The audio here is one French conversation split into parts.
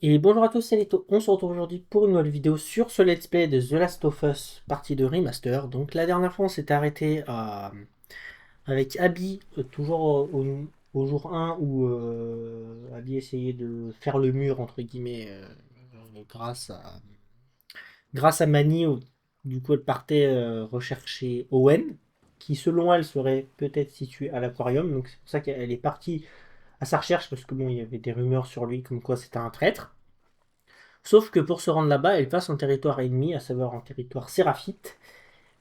Et bonjour à tous, c'est Leto. On se retrouve aujourd'hui pour une nouvelle vidéo sur ce let's play de The Last of Us, partie de remaster. Donc la dernière fois on s'était arrêté avec Abby, toujours au jour 1 où Abby essayait de faire le mur entre guillemets grâce à Manny. Du coup elle partait rechercher Owen, qui selon elle serait peut-être situé à l'aquarium. Donc c'est pour ça qu'elle est partie à sa recherche parce que bon il y avait des rumeurs sur lui comme quoi c'était un traître. Sauf que pour se rendre là-bas, elle passe en territoire ennemi, à savoir en territoire séraphite.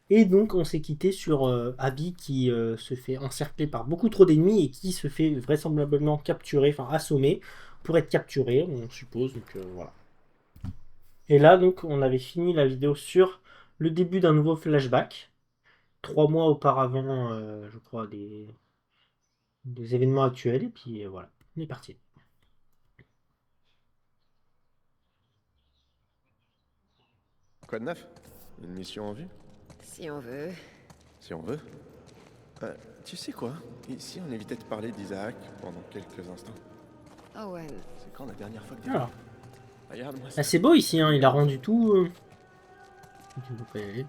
Et donc on s'est quitté sur Abby qui se fait encercler par beaucoup trop d'ennemis et qui se fait vraisemblablement capturer, enfin assommer, pour être capturé, on suppose. Donc voilà. Et là donc on avait fini la vidéo sur le début d'un nouveau flashback. 3 mois auparavant, je crois, des événements actuels. Et puis voilà, on est parti. Quoi de neuf? Une mission en vue? Si on veut. Si on veut. Euh, Tu sais quoi? Ici, on évitait de parler d'Isaac pendant quelques instants. Owen. C'est quand la dernière fois que t'es venu? Alors, Regarde-moi ça. là, c'est beau ici, hein, il a rendu tout. Tu peux pas y aller.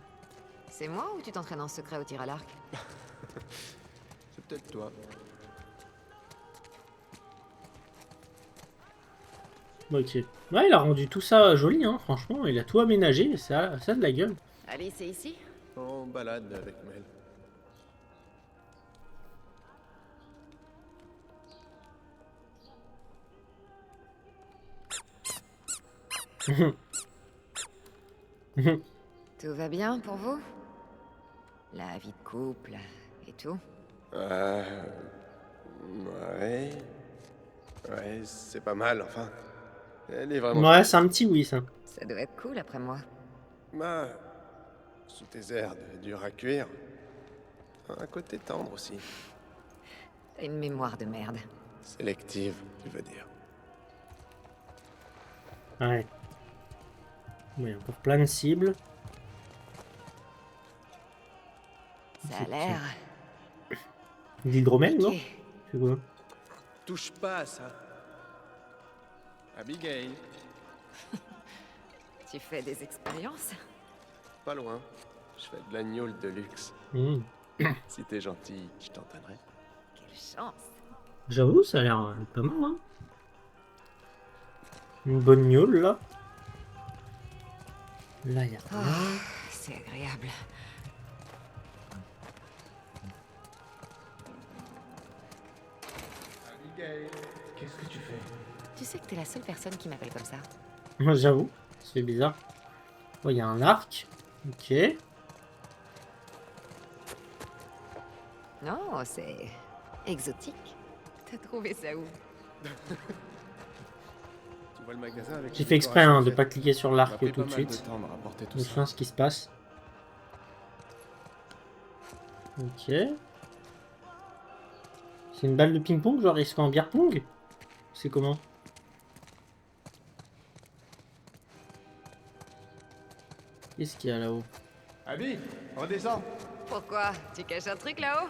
C'est moi ou tu t'entraînes en secret au tir à l'arc? C'est peut-être toi. Ok. Ouais, il a rendu tout ça joli, hein, franchement. Il a tout aménagé, ça a de la gueule. Alice est ici? En balade avec Mel. Tout va bien pour vous? La vie de couple et tout? Euh... Ouais... Ouais, c'est pas mal, enfin. Elle est vraiment Ouais, gentille. c'est un petit oui, ça. Ça doit être cool après moi. Bah... Sous tes airs de dur à cuire. Un côté tendre aussi. T'as une mémoire de merde. Sélective, tu veux dire. Ouais. Ouais, encore plein de cibles. Ça a l'air... L'hydromel, non? compliqué. C'est quoi? Touche pas à ça. Abigail. Tu fais des expériences? Pas loin. Je fais de l'agneau de luxe. Hmm. Si t'es gentil, je t'en donnerai. Quelle chance! J'avoue, ça a l'air pas mal, hein. Une bonne gnôle, là. Là, y a Oh, rien. c'est agréable. Abigail, qu'est-ce que tu fais? Tu sais que t'es la seule personne qui m'appelle comme ça. Moi, j'avoue, c'est bizarre. Oh, il y a un arc. Ok. Non, c'est... exotique. T'as trouvé ça où? Tu vois le magasin avec J'ai les fait exprès décorations hein, de faites? pas cliquer sur Ça m'a l'arc pris tout pas de mal de suite. temps de rapporter tout Je ça. sais ce qui se passe. Ok. C'est une balle de ping-pong, genre ils sont en bière pong? C'est comment? Qu'est-ce qu'il y a là-haut? Abby, redescends. Pourquoi? Tu caches un truc là-haut?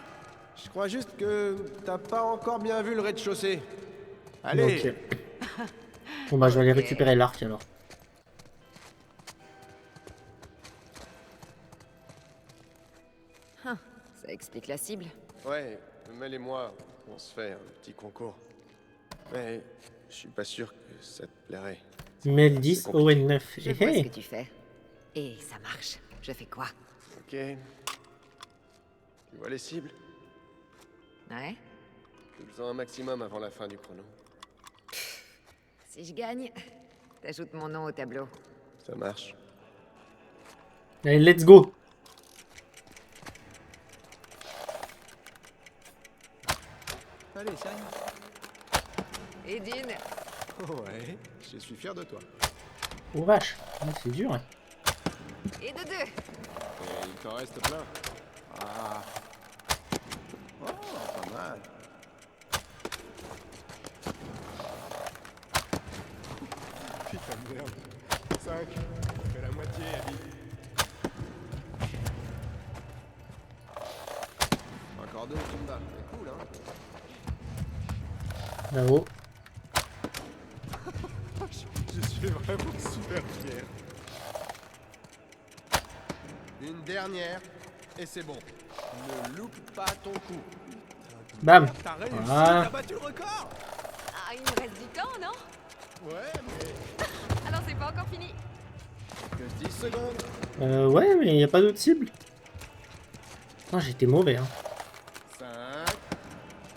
Je crois juste que t'as pas encore bien vu le rez-de-chaussée. Ok. Allez. Bon bah je vais aller Ok. récupérer l'arc alors. Ça explique la cible. Ouais, Mel et moi, on se fait un petit concours. Mais je suis pas sûr que ça te plairait. Mel C'est 10, compliqué. Owen 9. Je Eh vois ce hey. que tu fais. Et ça marche. Je fais quoi? Ok. Tu vois les cibles? Ouais? Ils ont un maximum avant la fin du chrono. Si je gagne, t'ajoutes mon nom au tableau. Ça marche. Allez, let's go. Allez, Sam. Edine! Ouais, je suis fier de toi. Oh vache. Ah, c'est dur. Hein. Et de deux! Et il t'en reste plein. Ah. Oh, pas mal. Putain de merde. 5. On fait la moitié, Abby. Encore deux, Kimba. C'est cool, hein? Là-haut. Je suis vraiment super fier. Une dernière, et c'est bon. Ne loupe pas ton coup. Bam. T'as réussi, Voilà. t'as battu le record. Ah, il nous reste du temps, non? Ouais, mais Alors c'est pas encore fini. que 10 secondes. Ouais, mais il n'y a pas d'autre cible. Non, j'étais mauvais, hein. 5,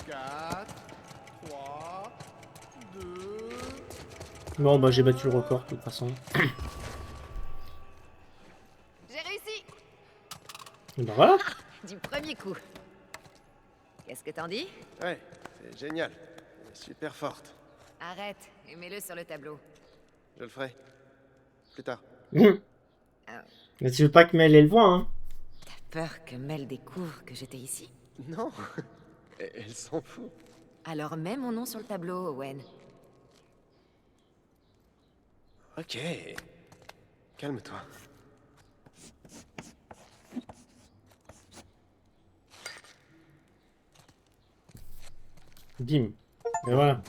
4, 3, 2... Bon, bah j'ai battu le record, de toute façon. J'ai réussi. Et ben voilà. Du premier coup. Qu'est-ce que t'en dis? Ouais, c'est génial. Elle est super forte. Arrête et mets-le sur le tableau. Je le ferai. Plus tard. Mais tu veux pas que Mel elle le voit, hein. T'as peur que Mel découvre que j'étais ici? Non. Elle s'en fout. Alors mets mon nom sur le tableau, Owen. Ok. Calme-toi. Bim. Et voilà,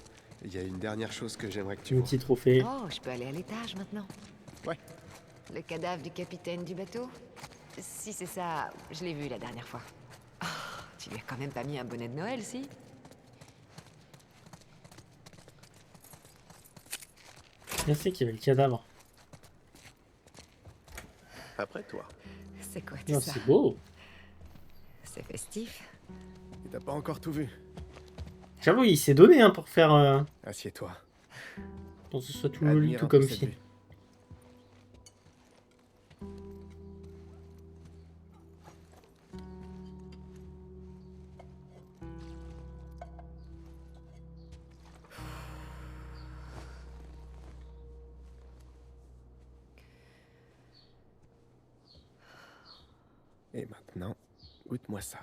Il y a une dernière chose que j'aimerais que tu un vois. petit trophée. Oh, je peux aller à l'étage maintenant. Ouais. Le cadavre du capitaine du bateau? Si c'est ça, je l'ai vu la dernière fois. Oh, tu lui as quand même pas mis un bonnet de Noël, si? Je sais qu'il y avait le cadavre. Après toi. C'est quoi tout Non, ça? c'est beau. C'est festif. Et t'as pas encore tout vu. J'avoue, il s'est donné, hein, pour faire... Assieds-toi. pour que ce soit tout Admire joli, un tout peu comme cette fi. vue. Et maintenant, goûte-moi ça.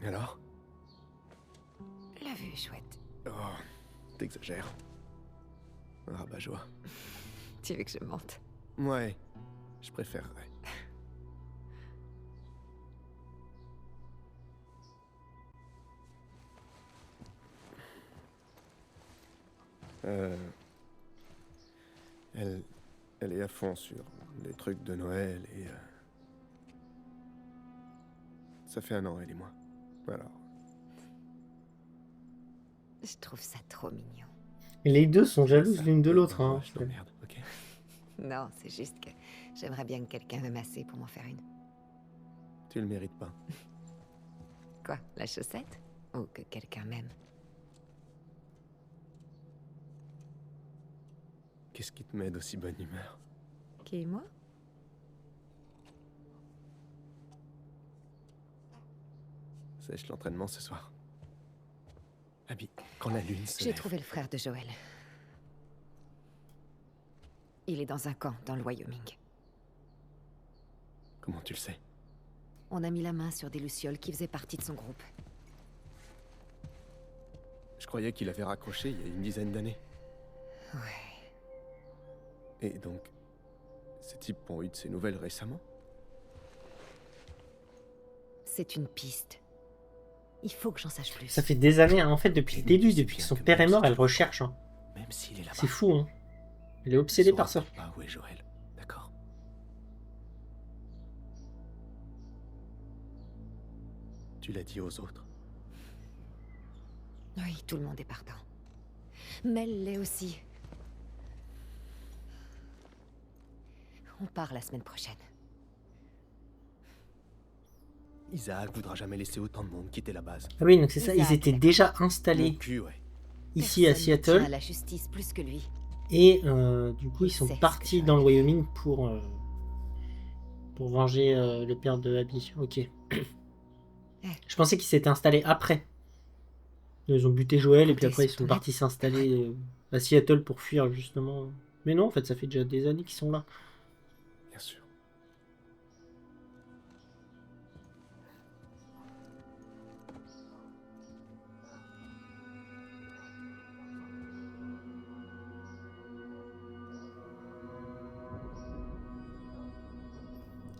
Alors? La vue est chouette. Oh, t'exagères. Rabat-joie. Tu veux que je mente? Ouais, je préférerais. Elle est à fond sur les trucs de Noël et... Ça fait 1 an, elle et moi. Alors, Je trouve ça trop mignon. Et les deux sont jalouses ça, l'une de et l'autre, ben, hein. moi, je t'emmerde, ok? Non, c'est juste que j'aimerais bien que quelqu'un me masse pour m'en faire une. Tu le mérites pas. Quoi, la chaussette? Ou que quelqu'un m'aime? Qu'est-ce qui te met d'aussi bonne humeur? Qui, moi? Sèche l'entraînement ce soir. Abby, quand la lune se J'ai lève... trouvé le frère de Joël. Il est dans un camp, dans le Wyoming. Comment tu le sais? On a mis la main sur des lucioles qui faisaient partie de son groupe. Je croyais qu'il avait raccroché il y a une dizaine d'années. Ouais. Et donc, ces types ont eu de ces nouvelles récemment? C'est une piste. Il faut que j'en sache plus. Ça fait des années, hein. En fait, depuis le début, Tu sais depuis que bien son que père est même mort, si elle tu- recherche, hein. Même s'il est là-bas. C'est fou, hein. Elle est obsédée tu par ça. sauras pas où est Joël, d'accord? Tu l'as dit aux autres. Oui, tout le monde est partant. Mel l'est aussi. On part la semaine prochaine. Isaac voudra jamais laisser autant de monde quitter la base. Ah oui, donc c'est ça, ils Isaac, étaient d'accord. déjà Mon installés cul, ouais. ici à Personne ne tient Seattle. à la justice plus que lui. Et du coup, ils Il sont sait ce partis que dans le Joël Wyoming pour venger le père de Abby. Ok. Je pensais qu'ils s'étaient installés après. Ils ont buté Joël et puis Comptez après ils sur sont ton partis s'installer à Seattle pour fuir justement. Mais non, en fait, ça fait déjà des années qu'ils sont là. Bien sûr.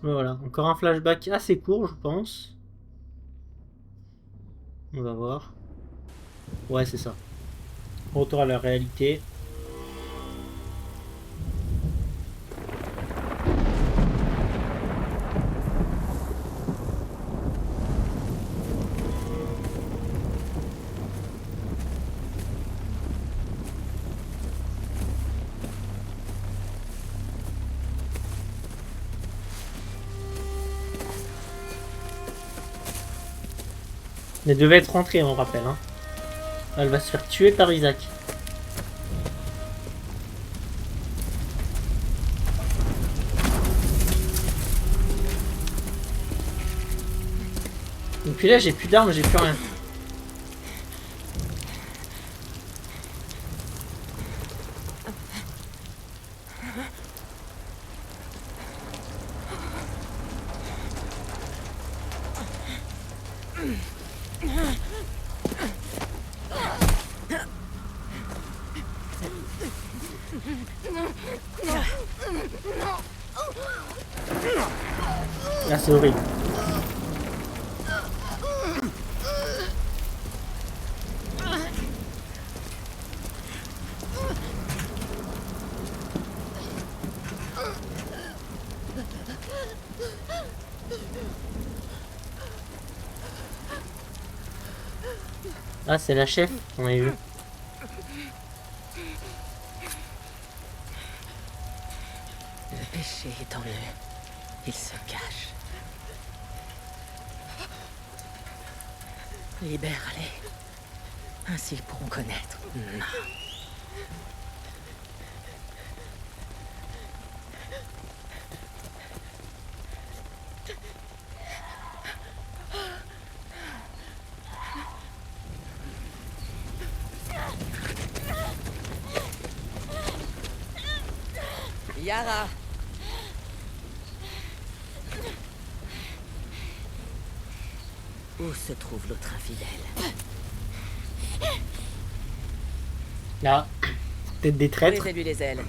Voilà, encore un flashback assez court, je pense. On va voir. Ouais, c'est ça. Retour à la réalité. Elle devait être rentrée, on rappelle. Hein. Elle va se faire tuer par Isaac. Et puis là, j'ai plus d'armes, j'ai plus rien. Là, c'est horrible. Ah, c'est la chef, on a vu. Le péché est en eux. Ils se cachent. Libère-les. Ainsi ils pourront connaître. Non. Yara. Où se trouve l'autre infidèle? Là, peut-être des traîtres. Brisez-lui les ailes.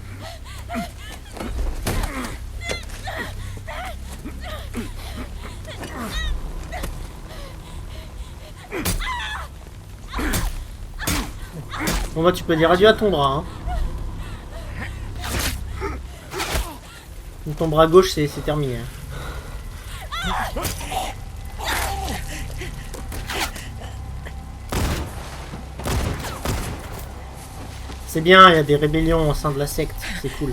Bon bah tu peux dire adieu à ton bras. Hein. Ton bras gauche c'est terminé. Hein. C'est bien, il y a des rébellions au sein de la secte, c'est cool.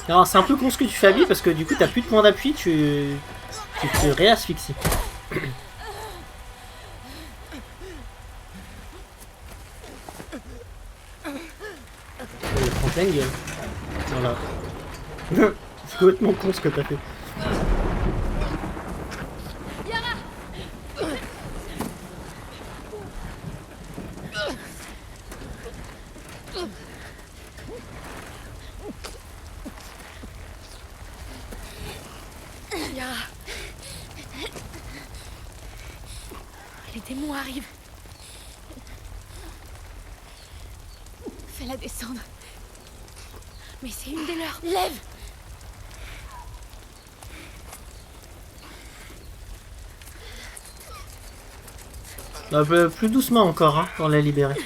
Alors c'est un peu con ce que tu fais, Abby, parce que du coup t'as plus de points d'appui, tu te réasphyxies. Il prend plein de gueule. Voilà. C'est complètement con ce que t'as fait. Yara. Les démons arrivent. Fais-la descendre. Mais c'est une des leurs. Lève! Un peu plus doucement encore, hein, pour la libérer.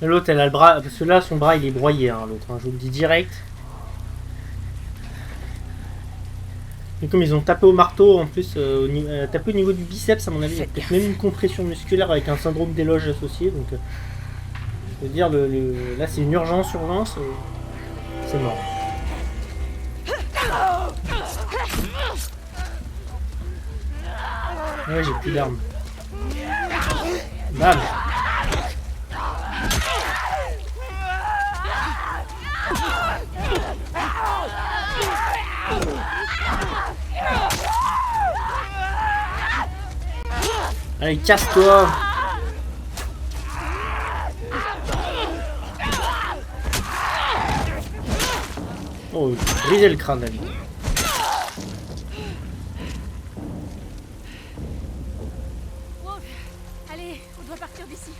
Ouais, l'autre, elle a le bras, parce que là, son bras, il est broyé, hein, l'autre, hein, je vous le dis direct. Et comme ils ont tapé au marteau, en plus, tapé au niveau du biceps, à mon avis, il y a peut-être même une compression musculaire avec un syndrome d'éloge associé, donc... je veux dire, là, c'est une urgence, c'est mort. Ouais, j'ai plus d'armes. Bam! Allez, casse-toi. Oh, brisez le crâne, Abby. Wolf, allez, on doit partir d'ici.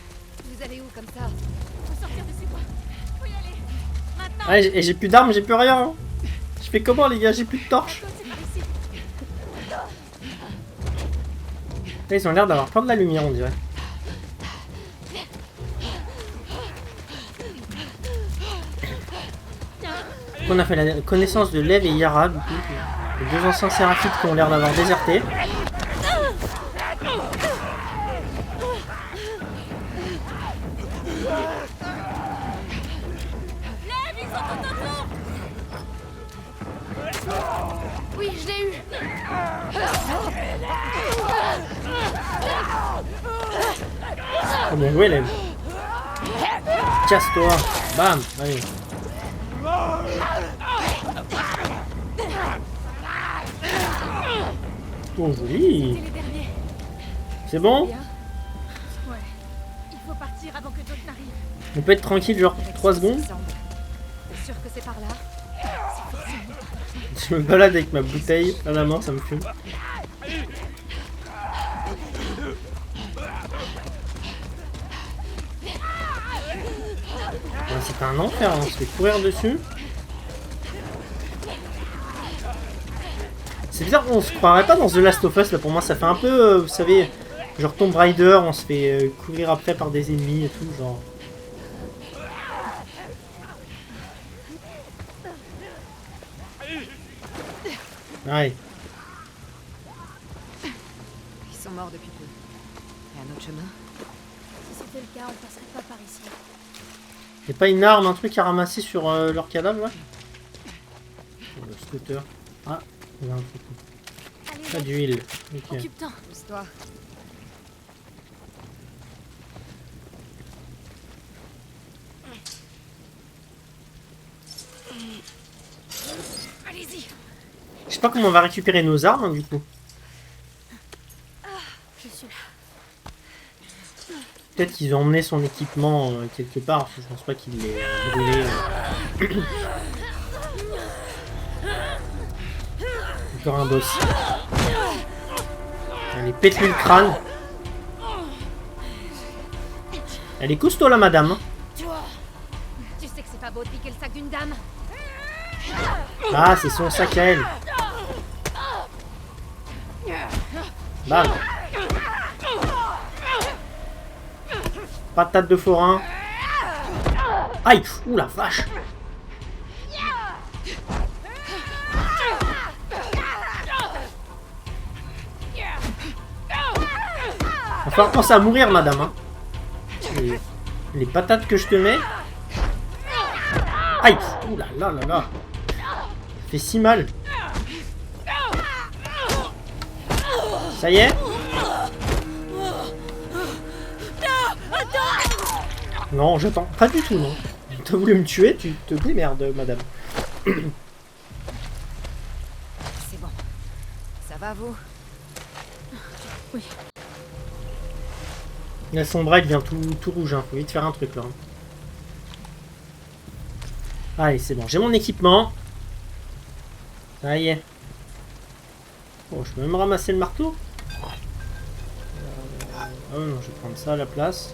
Vous allez où comme ça? Faut sortir de ces bois. Faut y aller. Maintenant. Ah, j'ai plus d'armes, j'ai plus rien. Hein. Je fais comment, les gars? J'ai plus de torches. C'est par ici. Là, ils ont l'air d'avoir peur de la lumière, on dirait. On a fait la connaissance de Lev et Yara, du coup, les deux anciens séraphites qui ont l'air d'avoir déserté. Lève, ils sont tout autour. Oui, je l'ai eu. Oh, bien joué, Lev. Casse-toi. Bam. Allez. Oh, joli. C'est les derniers. C'est bon? Bien. Ouais. Il faut partir avant que d'autres n'arrivent. On peut être tranquille, genre 3 secondes. T'es sûr que c'est par là? Je me balade avec ma bouteille à la main, ça me fume. Ouais, c'est un enfer, hein. On se fait courir dessus. C'est bizarre, on se croirait pas dans The Last of Us là, pour moi ça fait un peu, vous savez, genre Tomb Raider, on se fait courir après par des ennemis et tout, genre. Ouais. Ils sont morts depuis peu. Et un autre chemin? Si c'était le cas, on passerait pas par ici. Y'a pas une arme, un truc à ramasser sur leur cadavre là? Oh, le scooter. Ah, il y a un truc. Allez, Pas d'huile. Ok. occupe-toi. Pousse-toi. Allez-y. Je sais pas comment on va récupérer nos armes hein, du coup. Je suis là. Peut-être qu'ils ont emmené son équipement quelque part, parce que je pense pas qu'il l'ait brûlé. Encore un boss. Allez, pète-lui le crâne. Elle est costaud la madame. Hein. Tu sais que c'est pas beau de piquer le sac d'une dame. Ah, c'est son sac à elle. Bam. Patate de forain. Aïe. Ouh la vache. Va falloir penser à mourir, madame. Hein. Les patates que je te mets. Aïe. Ouh là là là là. Ça fait si mal. Ça y est. Non, j'attends. Pas du tout, non. T'as voulu me tuer, tu te démerdes, madame. C'est bon. Ça va, vous? Oui. Là, son bras il devient tout rouge. Hein. Faut vite faire un truc là. Hein. Allez, c'est bon. J'ai mon équipement. Ça y est. Oh, je peux même ramasser le marteau. Oh non, je vais prendre ça à la place.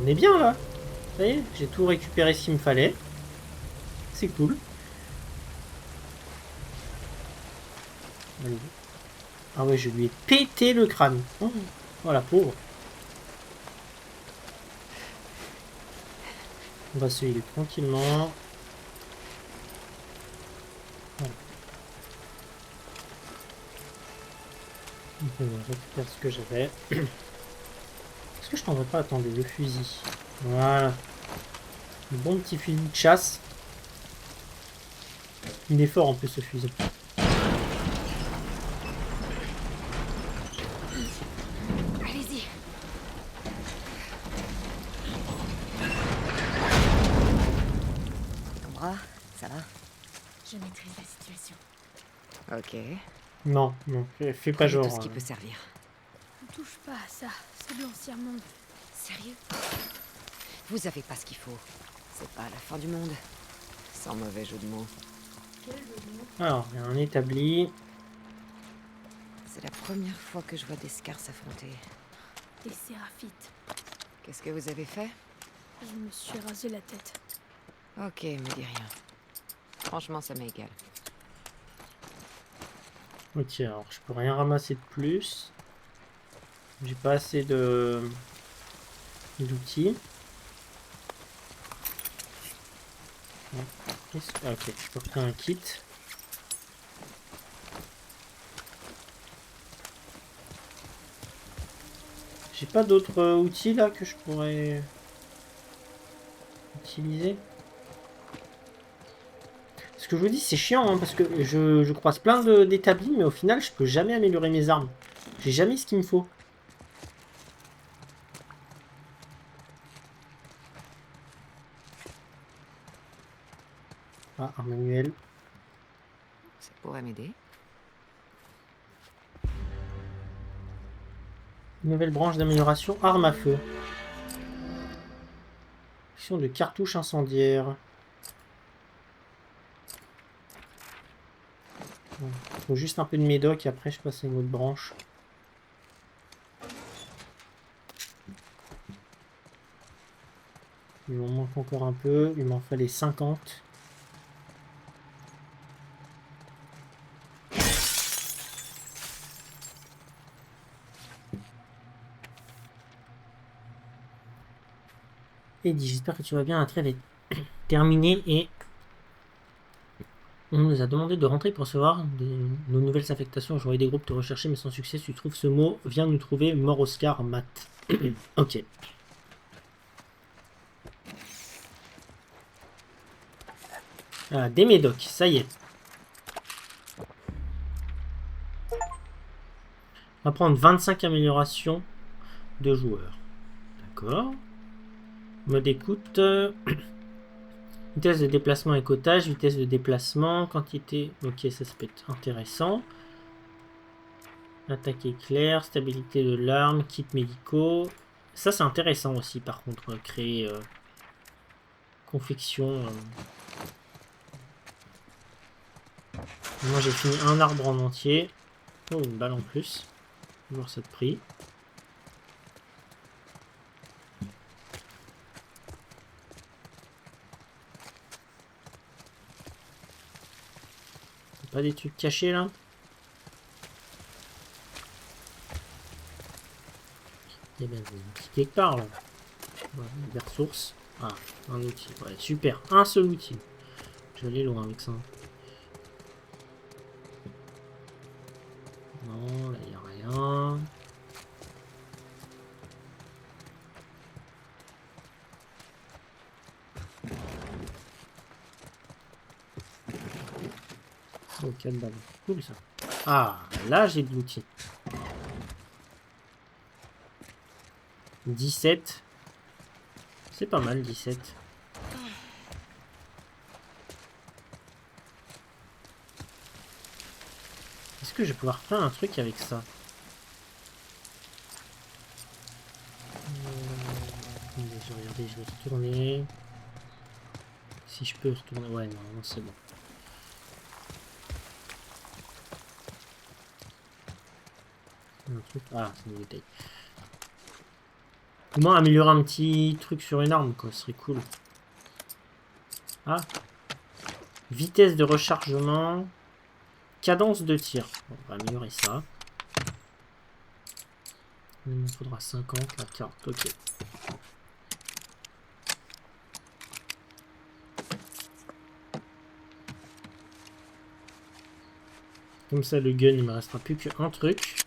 On est bien là. Ça y est, j'ai tout récupéré ce qu'il me fallait. C'est cool. Allez. Ah ouais, je lui ai pété le crâne. Oh, voilà, pauvre. On va se healer tranquillement. Voilà. Je récupère ce que j'avais. Est-ce que je t'envoie pas? Attendez, le fusil. Voilà. Un bon petit fusil de chasse. Il est fort en plus ce fusil. Allez-y. Ton bras, ça va? Je maîtrise la situation. Ok. Non, non, fais pas Prenez genre. tout ce qui peut servir. touche pas à ça, c'est de l'ancien monde. Sérieux? Vous avez pas ce qu'il faut. C'est pas la fin du monde. Sans mauvais jeu de mots. Alors, il y a un établi. C'est la première fois que je vois des scars s'affronter. Des séraphites. Qu'est-ce que vous avez fait? Je me suis rasé la tête. Ok, me dis rien. Franchement, ça m'est égal. Ok, alors je peux rien ramasser de plus. J'ai pas assez de d'outils. Ok, je peux faire un kit. J'ai pas d'autres outils là que je pourrais utiliser. Ce que je vous dis, c'est chiant hein, parce que je croise plein d'établis, mais au final, je peux jamais améliorer mes armes. J'ai jamais ce qu'il me faut. Ah, un manuel. Ça pourrait m'aider. Nouvelle branche d'amélioration, arme à feu. Action de cartouches incendiaires. Bon, faut juste un peu de médoc et après je passe à une autre branche. Il m'en manque encore un peu, il m'en fallait 50. Eddie, j'espère que tu vas bien, la trêve est terminée et on nous a demandé de rentrer pour recevoir nos nouvelles affectations. J'aurais des groupes te rechercher mais sans succès. Si tu trouves ce mot, viens nous trouver, mort Oscar, Matt. Ok. Ah, des médocs, ça y est. On va prendre 25 améliorations de joueurs. D'accord. Mode écoute. Vitesse de déplacement et cotage, vitesse de déplacement, quantité. Ok, ça peut être intéressant. Attaque éclair, stabilité de l'arme, kits médicaux. Ça c'est intéressant aussi par contre, créer confection. Moi j'ai fini un arbre en entier. Oh, une balle en plus. Toujours ça de prix. Pas des trucs cachés là? Eh bien, une petite quelque part là. Ouais, des ressources. Ah, un outil. Ouais, super. Un seul outil. Je vais aller loin avec ça. Non, là, il n'y a rien. Oh, 4 balles. Cool ça. Ah, là, j'ai de l'outil. 17. C'est pas mal, 17. Est-ce que je vais pouvoir faire un truc avec ça? Je vais regarder, je vais retourner. Si je peux retourner. Ouais, non, c'est bon. Un truc. Ah, c'est une bouteille. Comment améliorer un petit truc sur une arme, quoi, ce serait cool. Ah. Vitesse de rechargement. Cadence de tir. Bon, on va améliorer ça. Il me faudra 50, la carte, ok. Comme ça, le gun, il me restera plus qu'un truc.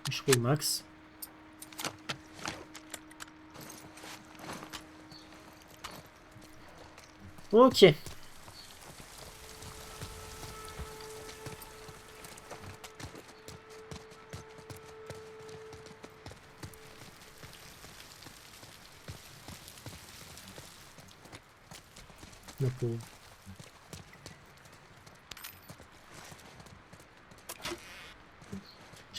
Je serai au max. Ok. La pauvre.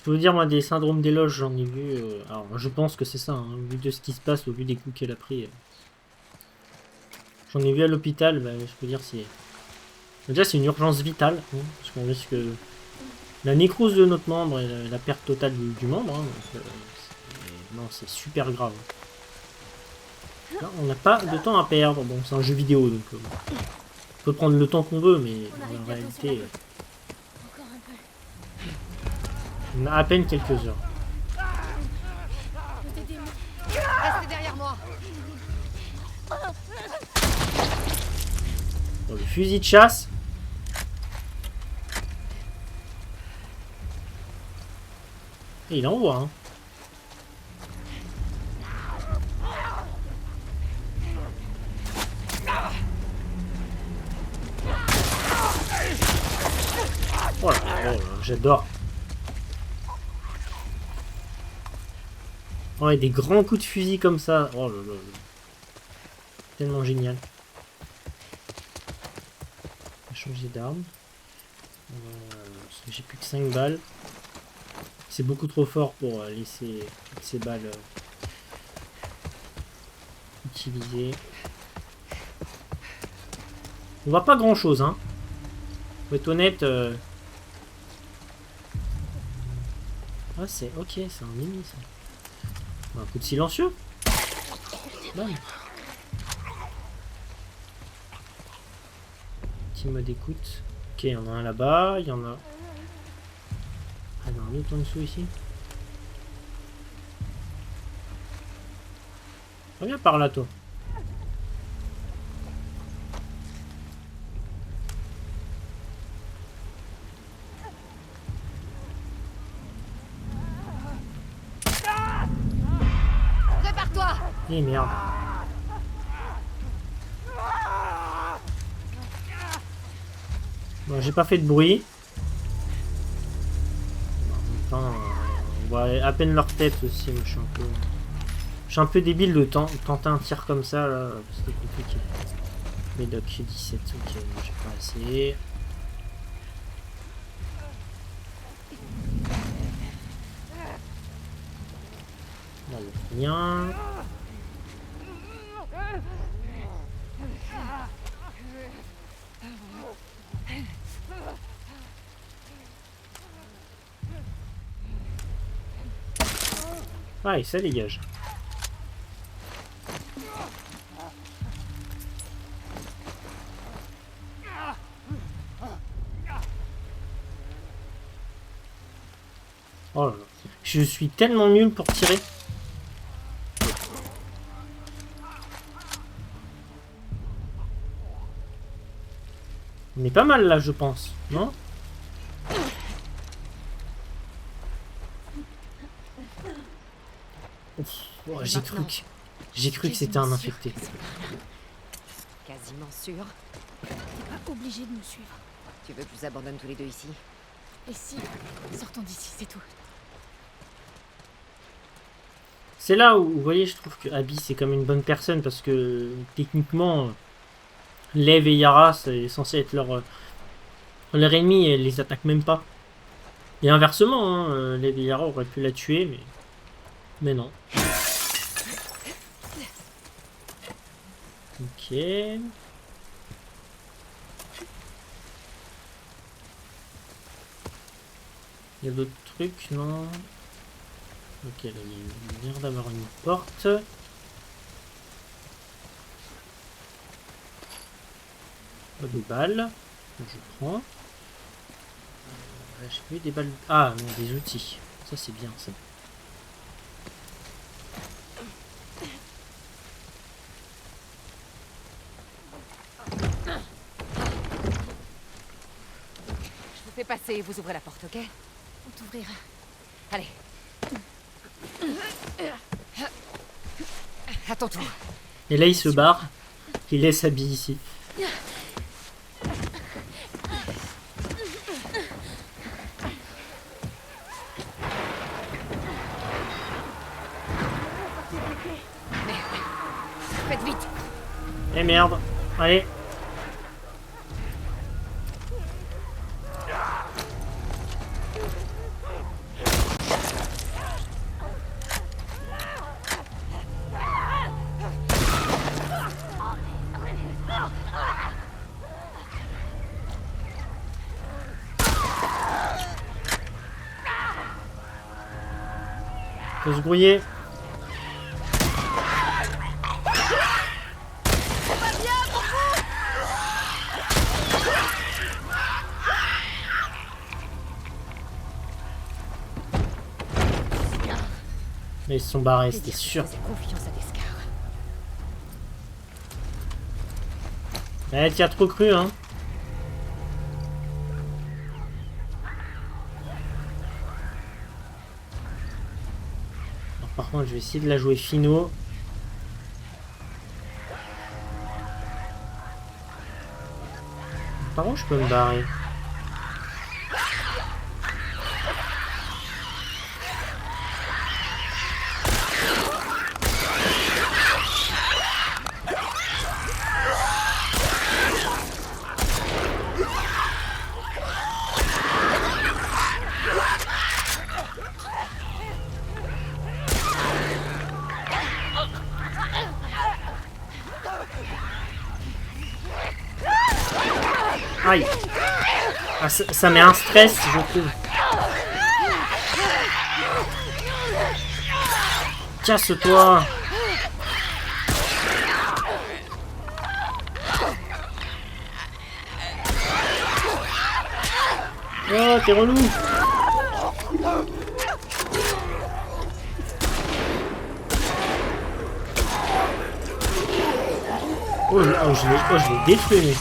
peux vous dire, moi, des syndromes d'éloge, j'en ai vu. Alors, je pense que c'est ça, hein, au vu de ce qui se passe, au vu des coups qu'elle a pris. J'en ai vu à l'hôpital, bah, je peux dire, c'est. Déjà, c'est une urgence vitale, hein, parce qu'on risque la nécrose de notre membre et la perte totale du membre. Hein, donc, non, c'est super grave. Là, on n'a pas de temps à perdre. Bon, c'est un jeu vidéo, donc on peut prendre le temps qu'on veut, mais On arrive en bientôt sur réalité, Encore un peu. on a à peine quelques heures. Je peux t'aider, moi. Restez derrière moi. Bon, le fusil de chasse. Et il envoie, hein. Oh là, j'adore. Oh, et des grands coups de fusil comme ça. Oh là là. Tellement génial. On va changer d'arme. Parce que j'ai plus que 5 balles. C'est beaucoup trop fort pour laisser toutes ces balles utilisées. On voit pas grand chose, hein. Faut être honnête. Ah, c'est ok, c'est un ennemi ça. Un coup de silencieux. Bam. Petit mode écoute. Ok, il y en a un là-bas, il y en a. Ah, il y en a un autre en dessous ici. Reviens par là, toi. Prépare-toi. Eh merde. Bon, j'ai pas fait de bruit. En même temps, on voit à peine leur tête aussi. Moi, je suis un peu débile de tenter un tir comme ça, là. C'était compliqué. Médoc, j'ai 17. Ok, j'ai pas assez. Là, il y a rien. Ah, et ça dégage. Oh là là. Je suis tellement nul pour tirer. On est pas mal là, je pense, non? Oh, j'ai cru que c'était un infecté. Quasiment sûr. T'es pas obligé de nous suivre. Tu veux que je vous abandonne tous les deux ici? Et si, sortons d'ici, c'est tout. C'est là où, vous voyez, je trouve que Abby c'est comme une bonne personne parce que techniquement, Lev et Yara c'est censé être leur ennemi et elle les attaque même pas. Et inversement, hein, Lev et Yara auraient pu la tuer, mais non. Ok. Il y a d'autres trucs, non? Ok, là, il y a l'air d'avoir une porte. Pas de balles. Je prends. J'ai vu des balles. Ah, non, des outils. Ça, c'est bien, ça. Je vous fais passer et vous ouvrez la porte, ok? On t'ouvrira. Allez. À ton tour. Et là, il se barre. Il laisse Abby ici. Faites vite. Eh merde. Allez. Faut se grouiller. Mais ils se sont barrés, c'était sûr. Fais confiance à Descar. Eh, t'y as trop cru, hein. Alors, par contre, je vais essayer de la jouer finaux. Par contre, je peux me barrer. Aïe. Ah, ça met un stress, je trouve. Casse-toi. Oh, t'es relou. Je l'ai détruit.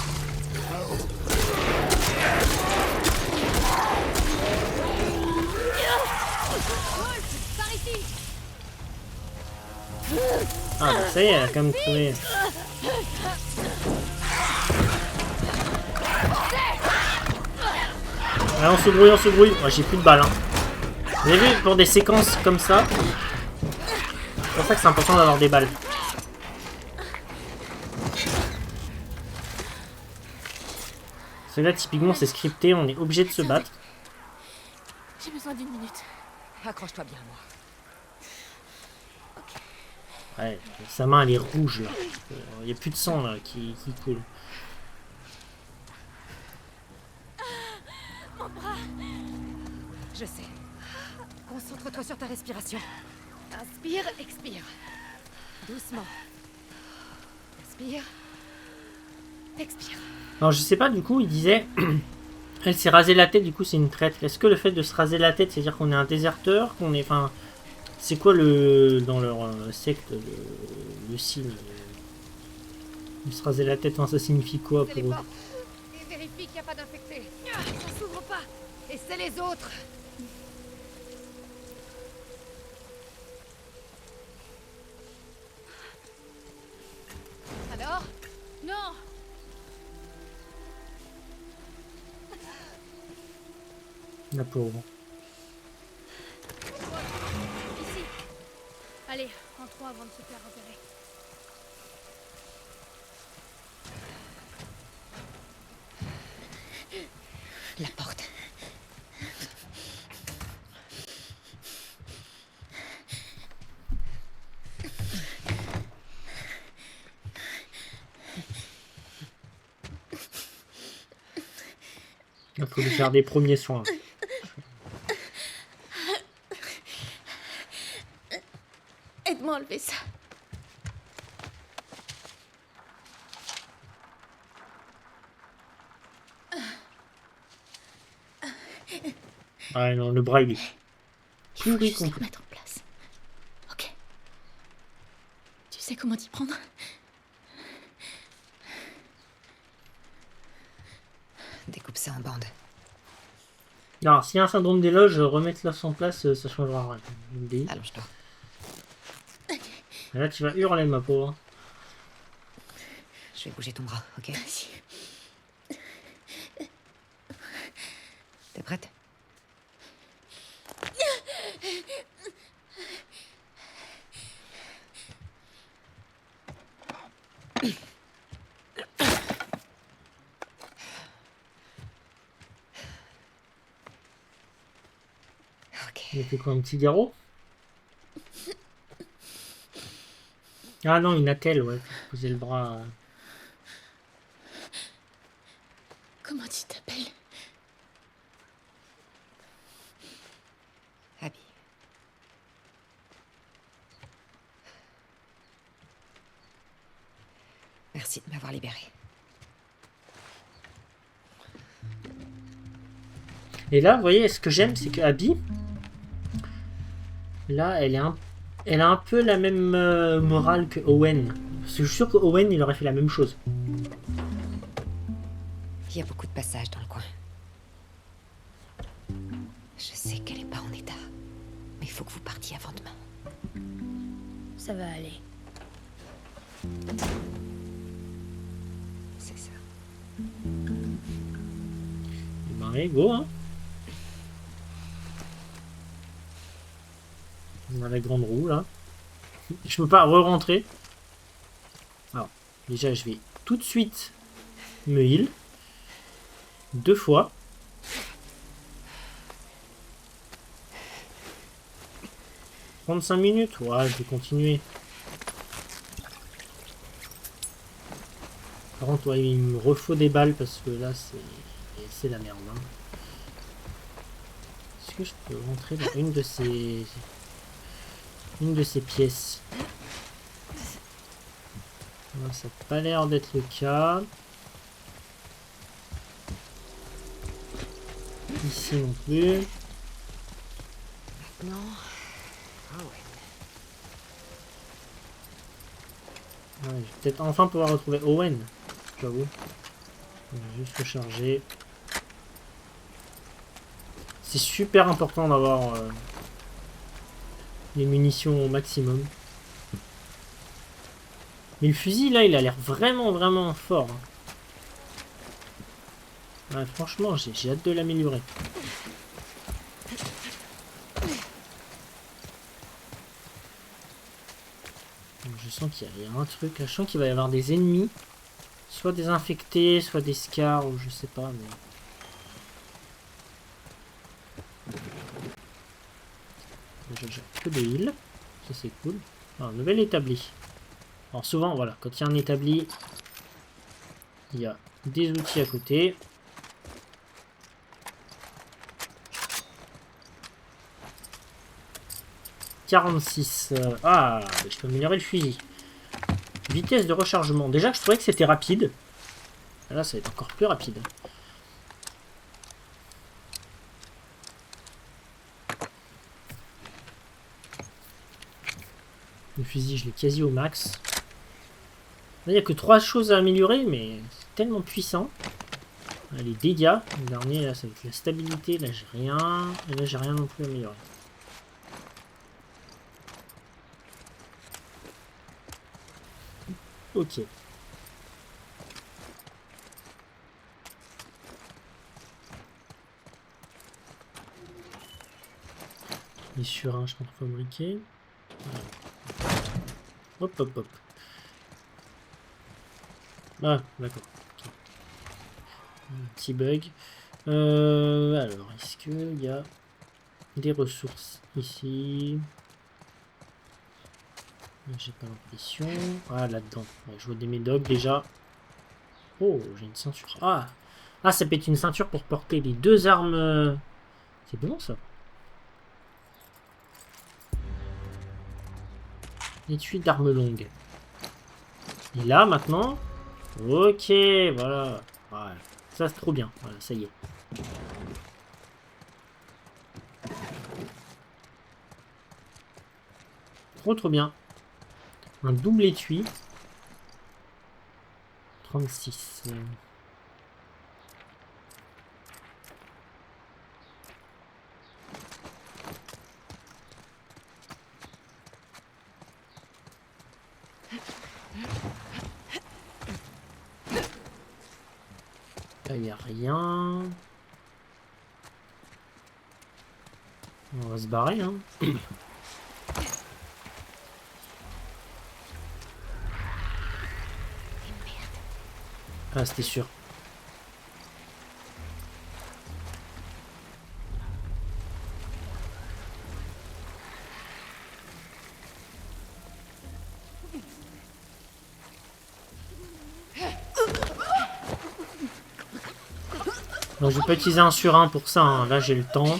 Ah bah ça y est, elle a quand même trouvé. Allez, on se grouille, on se grouille. Oh, j'ai plus de balles. Hein. Vous avez vu, pour des séquences comme ça, c'est pour ça que c'est important d'avoir des balles. Parce que là, typiquement, c'est scripté, on est obligé de se battre. J'ai besoin d'une minute. Accroche-toi bien, moi. Ouais, sa main, elle est rouge, là. Il n'y a plus de sang, là, qui coule. Je sais. Concentre-toi sur ta respiration. Inspire, expire. Doucement. Inspire. Expire. Alors, je sais pas, du coup, il disait... Elle s'est rasé la tête, du coup, c'est une traître. Est-ce que le fait de se raser la tête, c'est-à-dire qu'on est un déserteur, qu'on est... Enfin, c'est quoi le... Dans leur secte, le signe de se raser la tête, hein, ça signifie quoi pour eux? Et vérifie qu'il n'y a pas d'infectés. Ça s'ouvre pas. Et c'est les autres. Alors? Non. La pauvre. Ici. Allez, entrons avant de se faire repérer. La porte. Il faut lui faire des premiers soins. Aide-moi à enlever ça. Ah non, le bras il est Il faut pourri juste le complet. mettre en place. Ok. Tu sais comment t'y prendre? Découpe ça en bandes. Alors, s'il y a un syndrome des loges, remettre l'os en place, ça changera rien. Je vous le dis. Allonge-toi. Et là, tu vas hurler, ma pauvre. Je vais bouger ton bras, ok? Vas-y. T'es prête? Il a fait quoi, un petit garrot? Ah non, une attelle, ouais. Faut poser le bras. Comment tu t'appelles? Abby. Merci de m'avoir libéré. Et là, vous voyez, ce que j'aime, c'est que Abby, là, elle a un peu la même morale que Owen. Parce que je suis sûr que Owen, il aurait fait la même chose. Il y a beaucoup de passages dans le coin. Je sais qu'elle est pas en état. Mais il faut que vous partiez avant demain. Ça va aller. C'est ça. Ben, allez, go, hein. On a la grande roue, là. Je peux pas re-rentrer. Alors, déjà, je vais tout de suite me heal. 2 fois. « 35 minutes, ouais, je vais continuer. Par contre, ouais, il me refaut des balles parce que là, c'est la merde. Hein. Est-ce que je peux rentrer dans une de ces pièces? Là, ça n'a pas l'air d'être le cas. Ici non plus. Non. Ah ouais. Ouais, je vais peut-être enfin pouvoir retrouver Owen, j'avoue. Je vais juste recharger. C'est super important d'avoir les munitions au maximum. Mais le fusil là, il a l'air vraiment fort. Hein. Ouais, franchement, j'ai hâte de l'améliorer. Je sens qu'il y a un truc. Je sens qu'il va y avoir des ennemis. Soit des infectés, soit des scars, ou je sais pas, mais... J'ai que des heals. Ça c'est cool. Alors, nouvel établi. Alors souvent, voilà, quand il y a un établi, il y a des outils à côté. « 46. Ah, je peux améliorer le fusil. Vitesse de rechargement. Déjà, je trouvais que c'était rapide. Là, ça va être encore plus rapide. Le fusil, je l'ai quasi au max. Là, il n'y a que 3 choses à améliorer, mais c'est tellement puissant. Là, les dégâts. Le dernier, là, ça va être la stabilité. Là, j'ai rien. Et là, j'ai rien non plus amélioré. Ok. Les surins, je pense fabriquer. Voilà. Hop, hop, hop. Ah, d'accord. Okay. Un petit bug. Alors, est-ce qu'il y a des ressources ici? J'ai pas l'impression. Ah, là-dedans. Ouais, je vois des médocs déjà. Oh, j'ai une ceinture. Ah! Ah, ça peut être une ceinture pour porter les 2 armes. C'est bon, ça. Étui d'armes longues. Et là, maintenant... Ok, voilà. Ouais, ça, c'est trop bien. Voilà, ça y est. Trop bien. Un double étui. 36. Là, il n'y a rien. On va se barrer, hein. Ah, c'était sûr. Donc je vais pas utiliser un sur un pour ça, hein. Là j'ai le temps.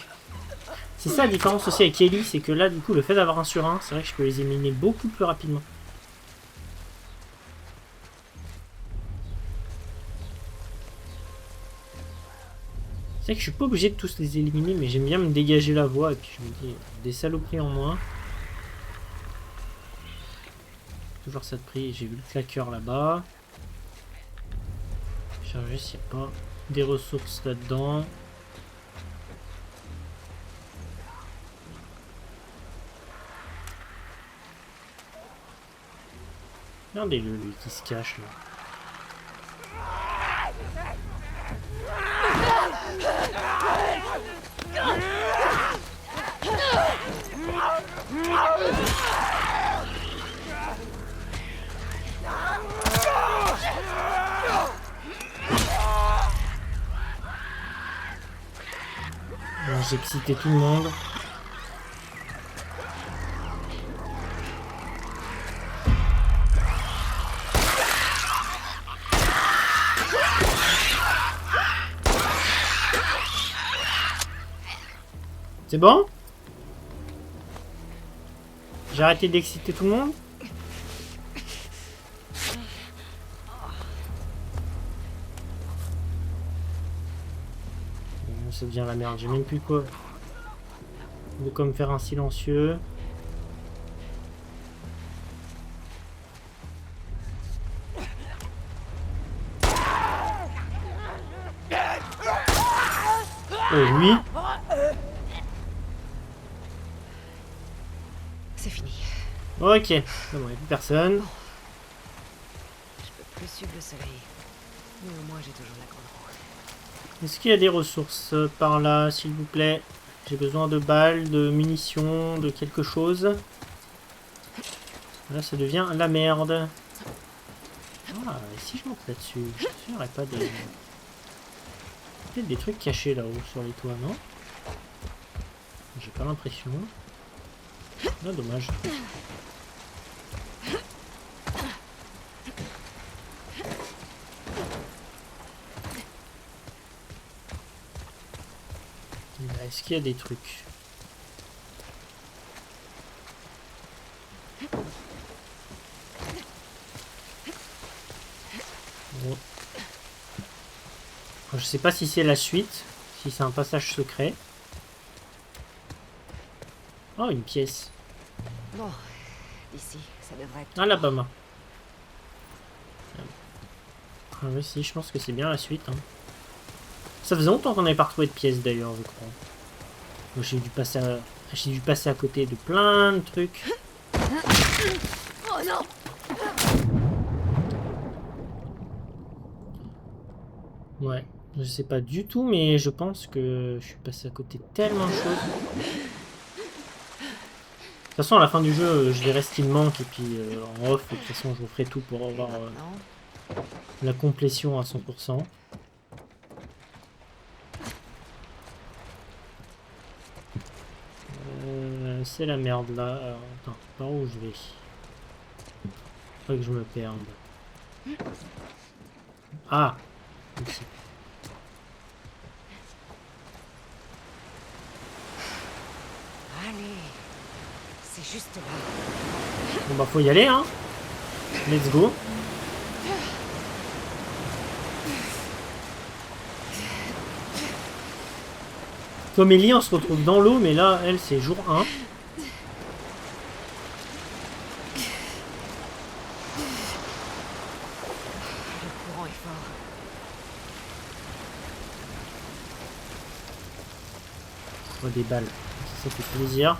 C'est ça la différence aussi avec Ellie, c'est que là du coup le fait d'avoir un sur un, c'est vrai que je peux les éliminer beaucoup plus rapidement. C'est vrai que je suis pas obligé de tous les éliminer, mais j'aime bien me dégager la voie et puis je me dis des saloperies en moins. Toujours ça de prix. J'ai vu le claqueur là-bas. Charger s'il n'y a pas des ressources là-dedans. Regardez-le, lui qui se cache là. Bon, j'ai excité tout le monde. C'est bon? J'ai arrêté d'exciter tout le monde? Ça devient la merde, j'ai même plus quoi. De quoi me faire un silencieux. Oh oui. C'est fini. Ok, c'est bon, il n'y a plus personne. Je peux plus suivre le soleil. Mais au moins j'ai toujours la grande roue. Est-ce qu'il y a des ressources par là, s'il vous plaît? J'ai besoin de balles, de munitions, de quelque chose. Là, ça devient la merde. Ah, et si je monte là-dessus? Il n'y aurait pas des... Peut-être des trucs cachés là-haut sur les toits, non? J'ai pas l'impression. Ah, dommage. Est-ce qu'il y a des trucs? Bon. Je sais pas si c'est la suite, si c'est un passage secret. Oh, une pièce. Bon, ici, ça devrait être... Alabama. Ah oui, si, je pense que c'est bien la suite. Hein. Ça faisait longtemps qu'on n'avait pas retrouvé de pièces d'ailleurs, je crois. J'ai dû passer à côté de plein de trucs. Oh non! Ouais, je sais pas du tout, mais je pense que je suis passé à côté de tellement de choses. De toute façon, à la fin du jeu, je verrai ce qu'il me manque et puis en off, de toute façon, je vous ferai tout pour avoir la complétion à 100%. C'est la merde là. Alors, attends, par où je vais? Faut que je me perde. Ah, ici. Allez, c'est juste là. Bon bah faut y aller hein. Let's go. Comme Ellie, on se retrouve dans l'eau, mais là, elle, c'est jour 1. Le courant est fort. Oh, des balles. Ça fait plaisir.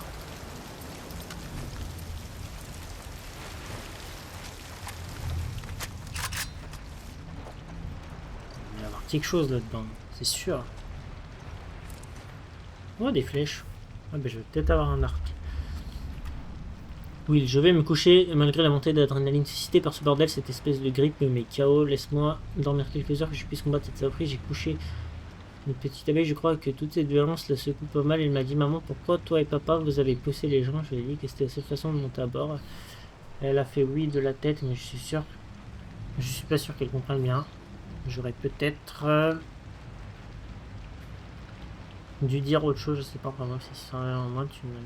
Il va y avoir quelque chose là-dedans, c'est sûr. Oh, des flèches. Ah, ben, je vais peut-être avoir un arc. Oui, je vais me coucher malgré la montée d'adrénaline suscitée par ce bordel, cette espèce de grippe me met KO. Laisse-moi dormir quelques heures que je puisse combattre cette saloperie. J'ai couché une petite abeille, je crois que toute cette violence la secoue pas mal. Elle m'a dit, maman, pourquoi toi et papa vous avez poussé les gens? Je lui ai dit que c'était la seule façon de monter à bord. Elle a fait oui de la tête, mais je suis pas sûr qu'elle comprenne bien. J'aurais peut-être dû dire autre chose, je sais pas vraiment si ça rien en moi, tu m'as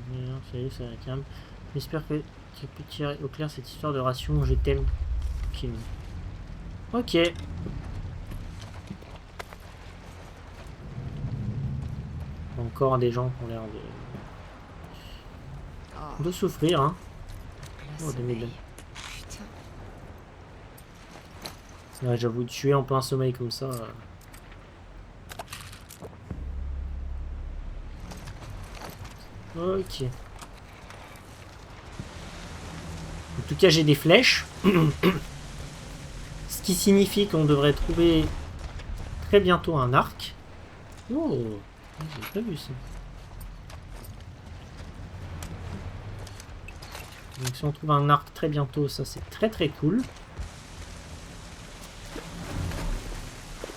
dit, ça la calme. J'espère que tu peux tirer au clair cette histoire de ration, je t'aime. Ok. Ok. encore des gens qui ont l'air Oh, de souffrir, hein. le Oh, des sommeil. médailles. Putain. Ouais, j'avoue, tuer en plein sommeil comme ça. Ok. En tout cas, j'ai des flèches. Ce qui signifie qu'on devrait trouver très bientôt un arc. Oh, j'ai pas vu ça. Donc si on trouve un arc très bientôt, ça c'est très très cool.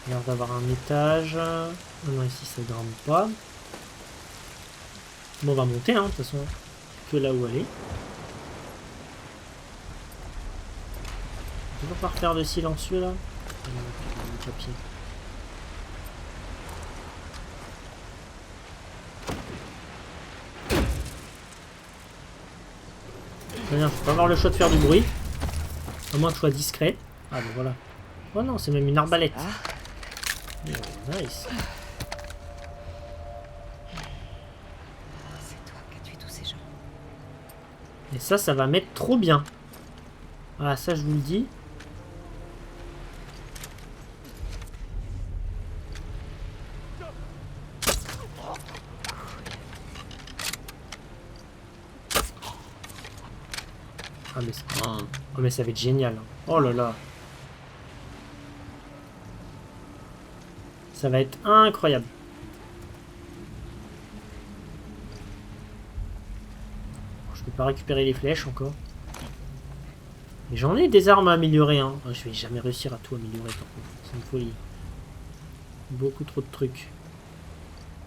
Il y a l'air d'avoir un étage. Ah non, ici ça grimpe pas. Bon, on va monter, hein, de toute façon, que là où aller. On va pas refaire de silencieux là. Le papier. Très bien, faut pas avoir le choix de faire du bruit. À moins que je sois discret. Ah bon voilà. Oh non, c'est même une arbalète. Oh, nice. C'est toi qui as tué tous ces gens. Et ça va mettre trop bien. Ah, ça je vous le dis. Ah mais, oh, mais ça va être génial. Oh là là. Ça va être incroyable. Je peux pas récupérer les flèches encore. Mais j'en ai des armes à améliorer. Hein. Oh, je vais jamais réussir à tout améliorer par contre. C'est une folie. Beaucoup trop de trucs.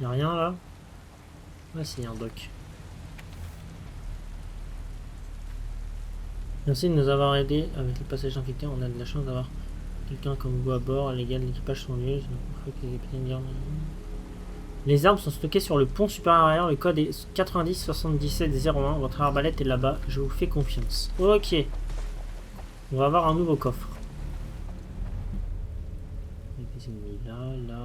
Y'a rien là? Ah si, un doc. Merci de nous avoir aidés avec le passage infecté. On a de la chance d'avoir quelqu'un comme vous à bord. Les gars de l'équipage sont nuls. Les armes sont stockées sur le pont supérieur. Le code est 90 77 01. Votre arbalète est là-bas. Je vous fais confiance. Ok. On va avoir un nouveau coffre. Il y a des ennemis là, là.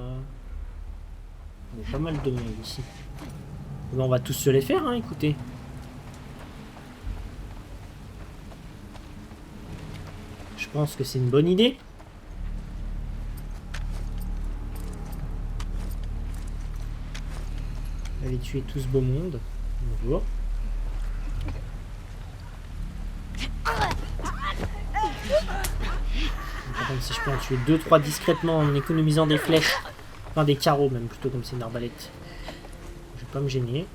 Il y a pas mal de monde ici. Bon, on va tous se les faire, hein, écoutez. Je pense que c'est une bonne idée. Allez tuer tout ce beau monde. Bonjour. Par contre, si je peux en tuer 2-3 discrètement en économisant des flèches. Enfin des carreaux même, plutôt comme c'est une arbalète. Je vais pas me gêner.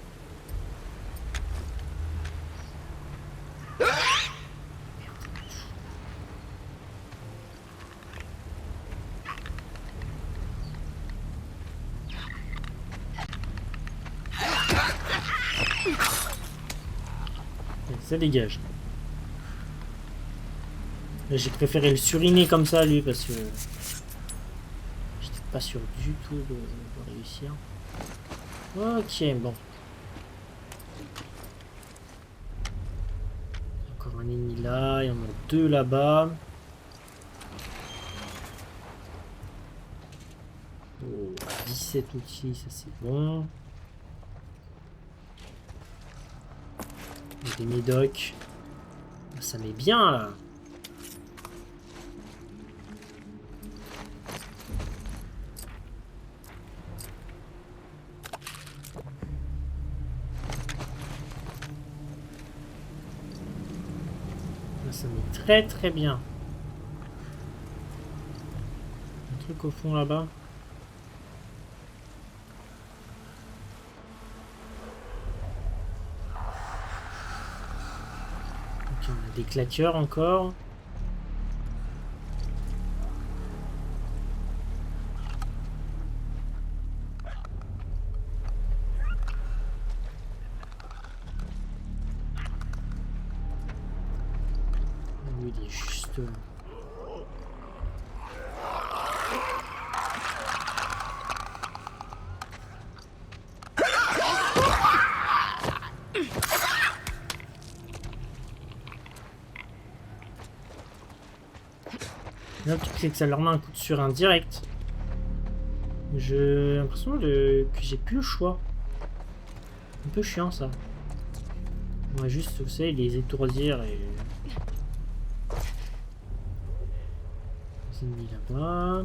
Ça dégage. J'ai préféré le suriner comme ça lui parce que j'étais pas sûr du tout de réussir. Ok, bon. Encore un ennemi là, il y en a deux là-bas. Oh, 17 outils, ça c'est bon. Des médocs. Ça met bien là. Ça met très très bien. Un truc au fond là-bas. Ok, on a des claqueurs encore. Lui, il est juste... Là, le truc, c'est que ça leur met un coup de surin direct. J'ai l'impression que j'ai plus le choix. Un peu chiant ça. On va juste, vous savez, les étourdir et... Les ennemis là-bas.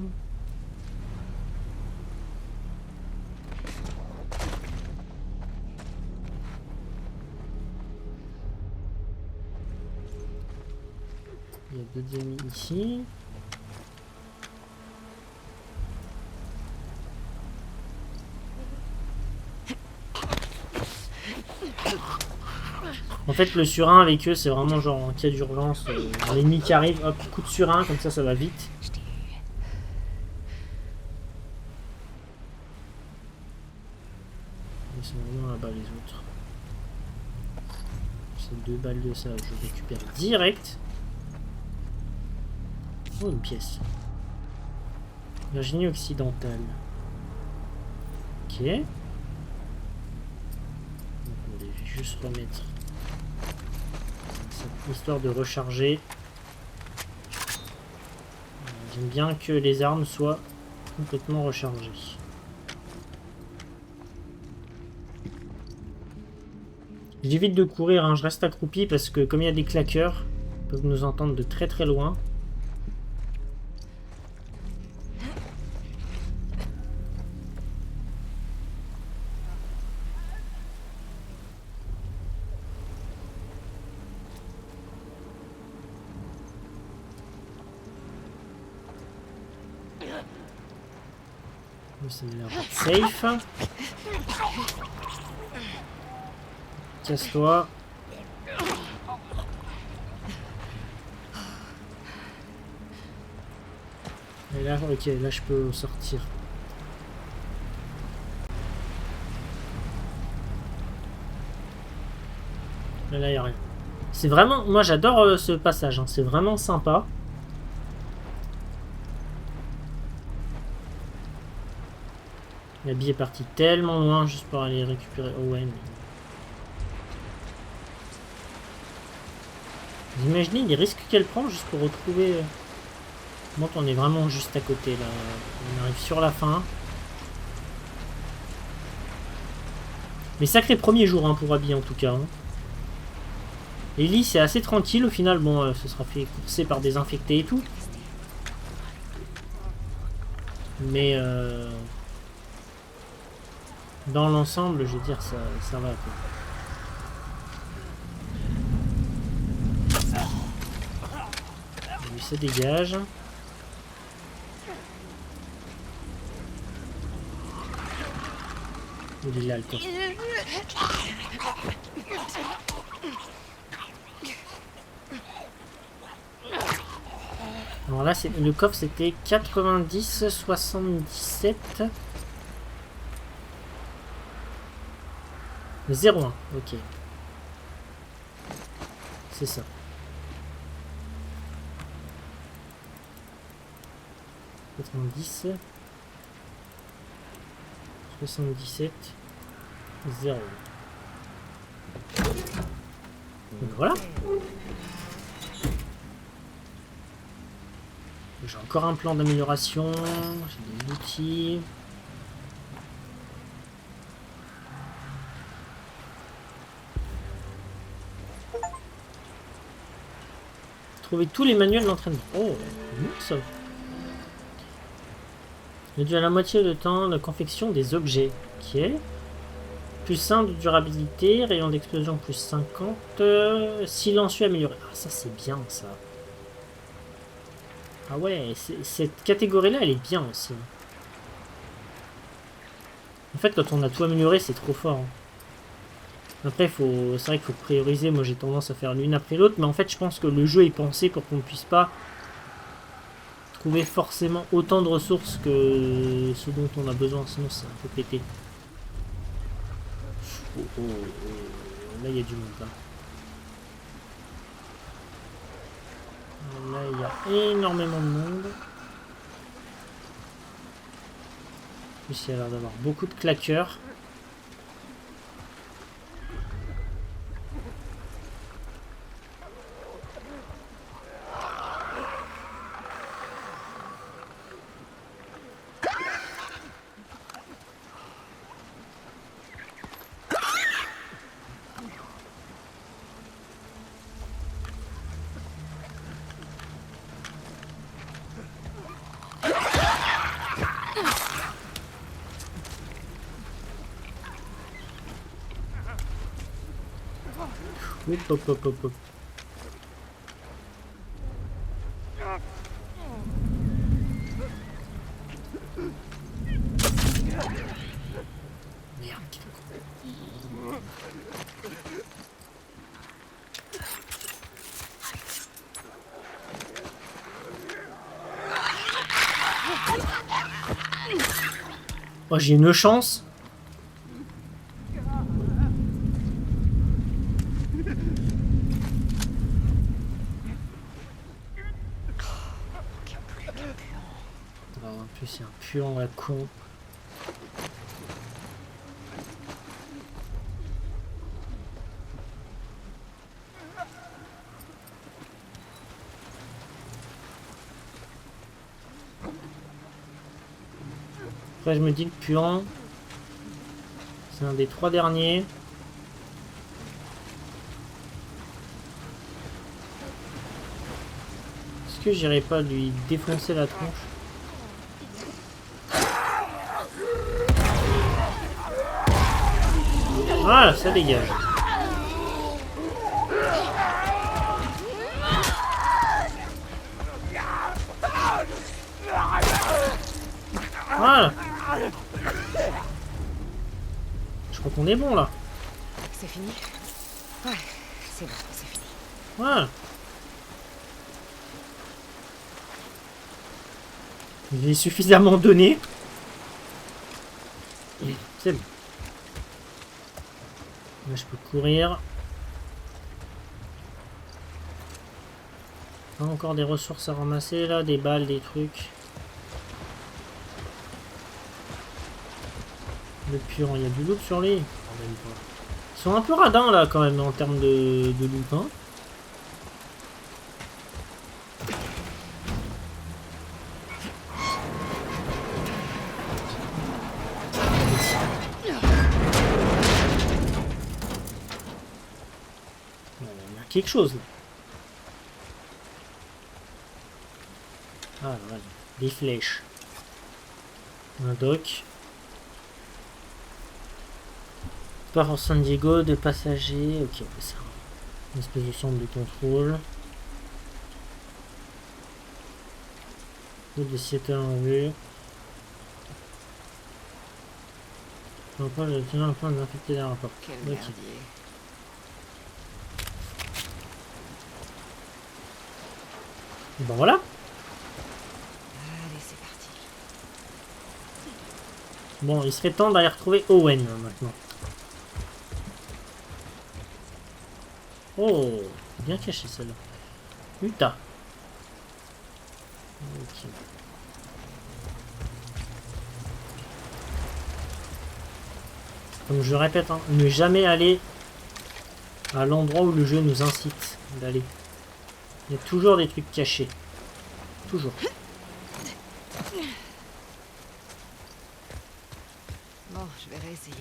Il y a d'autres ennemis ici. En fait, le surin avec eux, c'est vraiment genre en cas d'urgence. Un ennemi qui arrive, hop, coup de surin, comme ça va vite. Ils sont vraiment là-bas les autres. Ces 2 balles de ça, je récupère direct. Oh, une pièce. Virginie occidentale. Ok. Attendez, je vais juste remettre histoire de recharger. J'aime bien que les armes soient complètement rechargées. J'évite de courir, hein, je reste accroupi parce que comme il y a des claqueurs, ils peuvent nous entendre de très très loin. Ça a l'air d'être safe. Casse-toi. Et là, ok, là je peux sortir. Là, il n'y a rien. C'est vraiment... Moi j'adore ce passage, hein. C'est vraiment sympa. La bille est partie tellement loin juste pour aller récupérer Owen. Vous imaginez les risques qu'elle prend juste pour retrouver... Bon, on est vraiment juste à côté là. On arrive sur la fin. Mais sacré premier jour hein, pour Abby en tout cas. Hein. Ellie c'est assez tranquille au final. Bon, ce sera fait courser par des infectés et tout. Mais... dans l'ensemble, je veux dire, ça va quoi. Lui, ça dégage. Il est là le coffre. Alors là, le coffre c'était 90, 77. 0,1, ok. C'est ça. « 90, 77, 0. » Donc voilà. J'ai encore un plan d'amélioration. J'ai des outils. Trouver tous les manuels d'entraînement. Oh, ça. Réduit à la moitié de temps de confection des objets. Ok. Plus 5 de durabilité, rayon d'explosion plus 50. Silencieux amélioré. Ah, ça c'est bien ça. Ah ouais, cette catégorie-là, elle est bien aussi. En fait, quand on a tout amélioré, c'est trop fort. Hein. Après, c'est vrai qu'il faut prioriser. Moi, j'ai tendance à faire l'une après l'autre. Mais en fait, je pense que le jeu est pensé pour qu'on ne puisse pas trouver forcément autant de ressources que ce dont on a besoin. Sinon, c'est un peu pété. Oh, oh, oh. Là, il y a du monde. Là, il y a énormément de monde. En plus, il y a l'air d'avoir beaucoup de claqueurs. Hop, hop, hop, hop, hop. Merde, quel con. Oh, j'ai une chance. Oh, en plus, c'est un puant à con. Après, je me dis le puant, c'est un des 3 derniers. Est-ce que j'irai pas lui défoncer la tronche? Voilà, ça dégage. Voilà. Je crois qu'on est bon là. C'est fini? Ouais, c'est bon, c'est fini. Voilà. Il est suffisamment donné. C'est bon. Là, je peux courir. Ah, encore des ressources à ramasser là, des balles, des trucs. Le puant, il y a du loot sur lui. Ils sont un peu radins là quand même en termes de loot. Hein. Il y a quelque chose là. Ah voilà, des flèches. Un dock. Pas pour San Diego, de passagers. Ok, c'est une espèce de centre de contrôle. De Seattle en vue. Enfin, j'ai obtenu un point d'infecté d'aéroport. Quel Ok. merdier. Et ben voilà. Allez, c'est parti. Bon, il serait temps d'aller retrouver Owen hein, maintenant. Oh, bien caché celle-là. Utah. Ok. Comme je répète, hein, ne jamais aller à l'endroit où le jeu nous incite d'aller. Il y a toujours des trucs cachés. Toujours. Bon, je vais réessayer.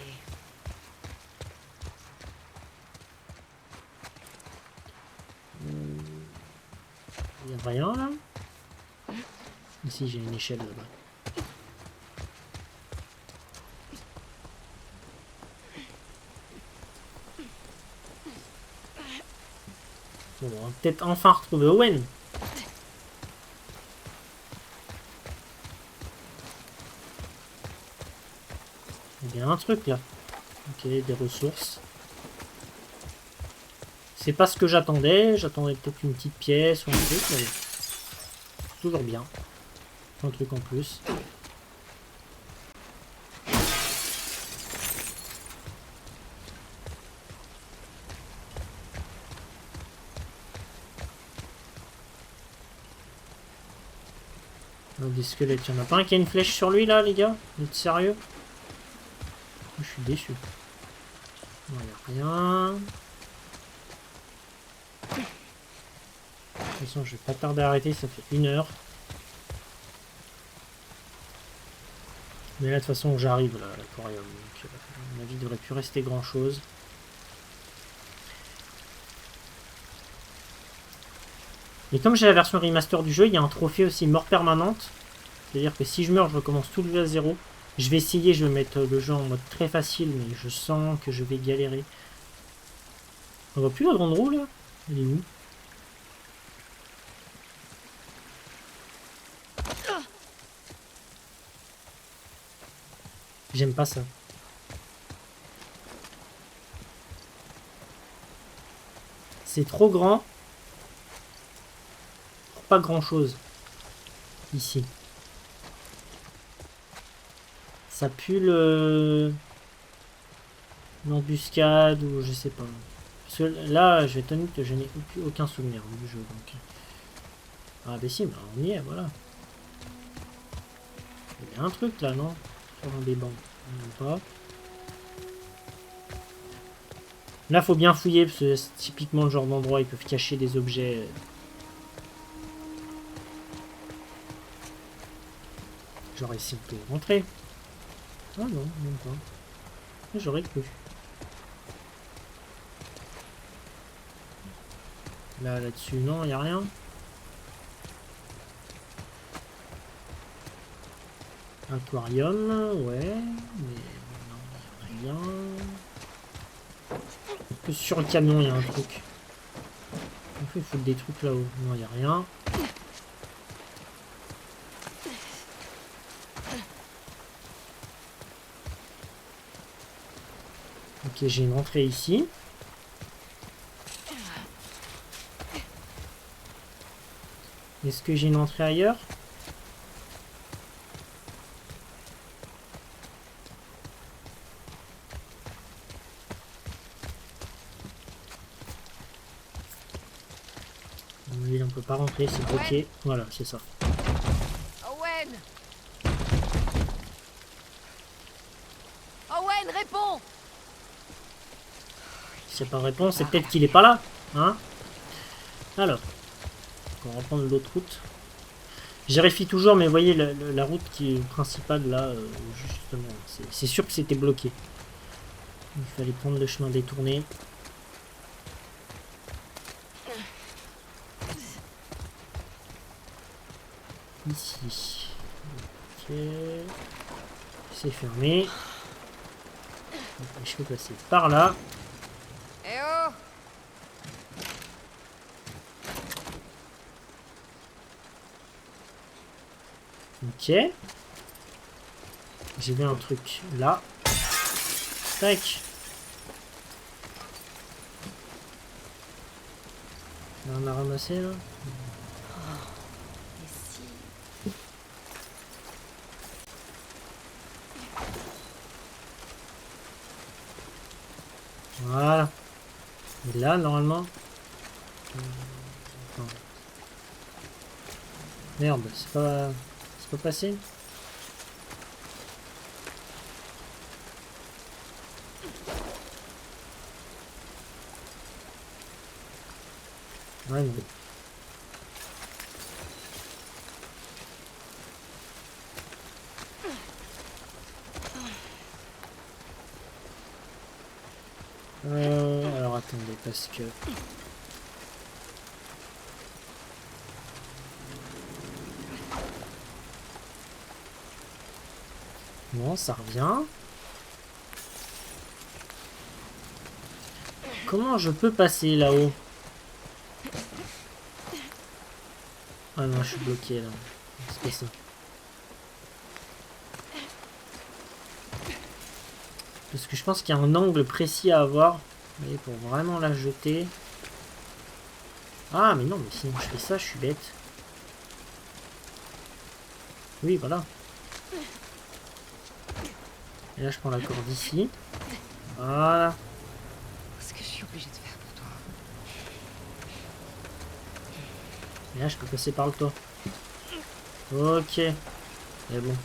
Il n'y a rien là. Ici j'ai une échelle là-bas. Bon, on va peut-être enfin retrouver Owen. Il y a un truc là. Ok, des ressources. C'est pas ce que j'attendais. J'attendais peut-être une petite pièce ou un truc. Mais toujours bien. Un truc en plus. Oh, des squelettes. Il y en a pas un qui a une flèche sur lui là, les gars? Vous êtes sérieux? Je suis déçu. Il n'y a rien. De toute façon, je vais pas tarder à arrêter, ça fait 1 heure. Mais là, de toute façon, j'arrive là, à l'aquarium. Donc, à mon avis, il devrait plus rester grand chose. Et comme j'ai la version remaster du jeu, il y a un trophée aussi mort permanente. C'est-à-dire que si je meurs, je recommence tout le jeu à zéro. Je vais essayer, je vais mettre le jeu en mode très facile, mais je sens que je vais galérer. On voit plus la grande roue là? Elle est où? J'aime pas ça. C'est trop grand. Pour pas grand chose. Ici. Ça pue l'embuscade ou je sais pas. Parce que là, je vais te dire que je n'ai aucun souvenir du jeu. Donc. Ah bah si, bah on y est, voilà. Il y a un truc là, non? Sur un des bancs. Même pas. Là, faut bien fouiller, parce que c'est typiquement le genre d'endroit où ils peuvent cacher des objets. Genre ici, on peut rentrer. Ah non, même pas. J'aurais cru. Là-dessus, non, il n'y a rien. Aquarium, ouais, mais non, y a rien. Sur le camion, il y a un truc. En fait, il faut des trucs là-haut. Non, il n'y a rien. Ok, j'ai une entrée ici. Est-ce que j'ai une entrée ailleurs? Oui, on peut pas rentrer, c'est bloqué. Voilà, c'est ça. Owen! Owen, réponds! S'il n'y a pas de réponse, c'est peut-être qu'il est pas là. Hein? Alors, on va reprendre l'autre route. Je vérifie toujours, mais vous voyez, la route qui est principale là, justement, c'est sûr que c'était bloqué. Il fallait prendre le chemin détourné. Ici. Ok. C'est fermé. Je peux passer par là. Eh oh! Ok. J'ai vu un truc là. Tac. Là, on a ramassé là. Et si... Voilà. Et là, normalement... Attends. Merde, c'est pas passé. Ouais, non. Alors attendez, parce que... Non, ça revient. Comment je peux passer là-haut? Ah non, je suis bloqué là. C'est pas ça. Parce que je pense qu'il y a un angle précis à avoir. Vous voyez, pour vraiment la jeter. Ah, mais non, mais sinon je fais ça, je suis bête. Oui, voilà. Et là, je prends la corde ici. Voilà. Ce que je suis obligée de faire pour toi. Et là, je peux passer par le toit. Ok. Et bon.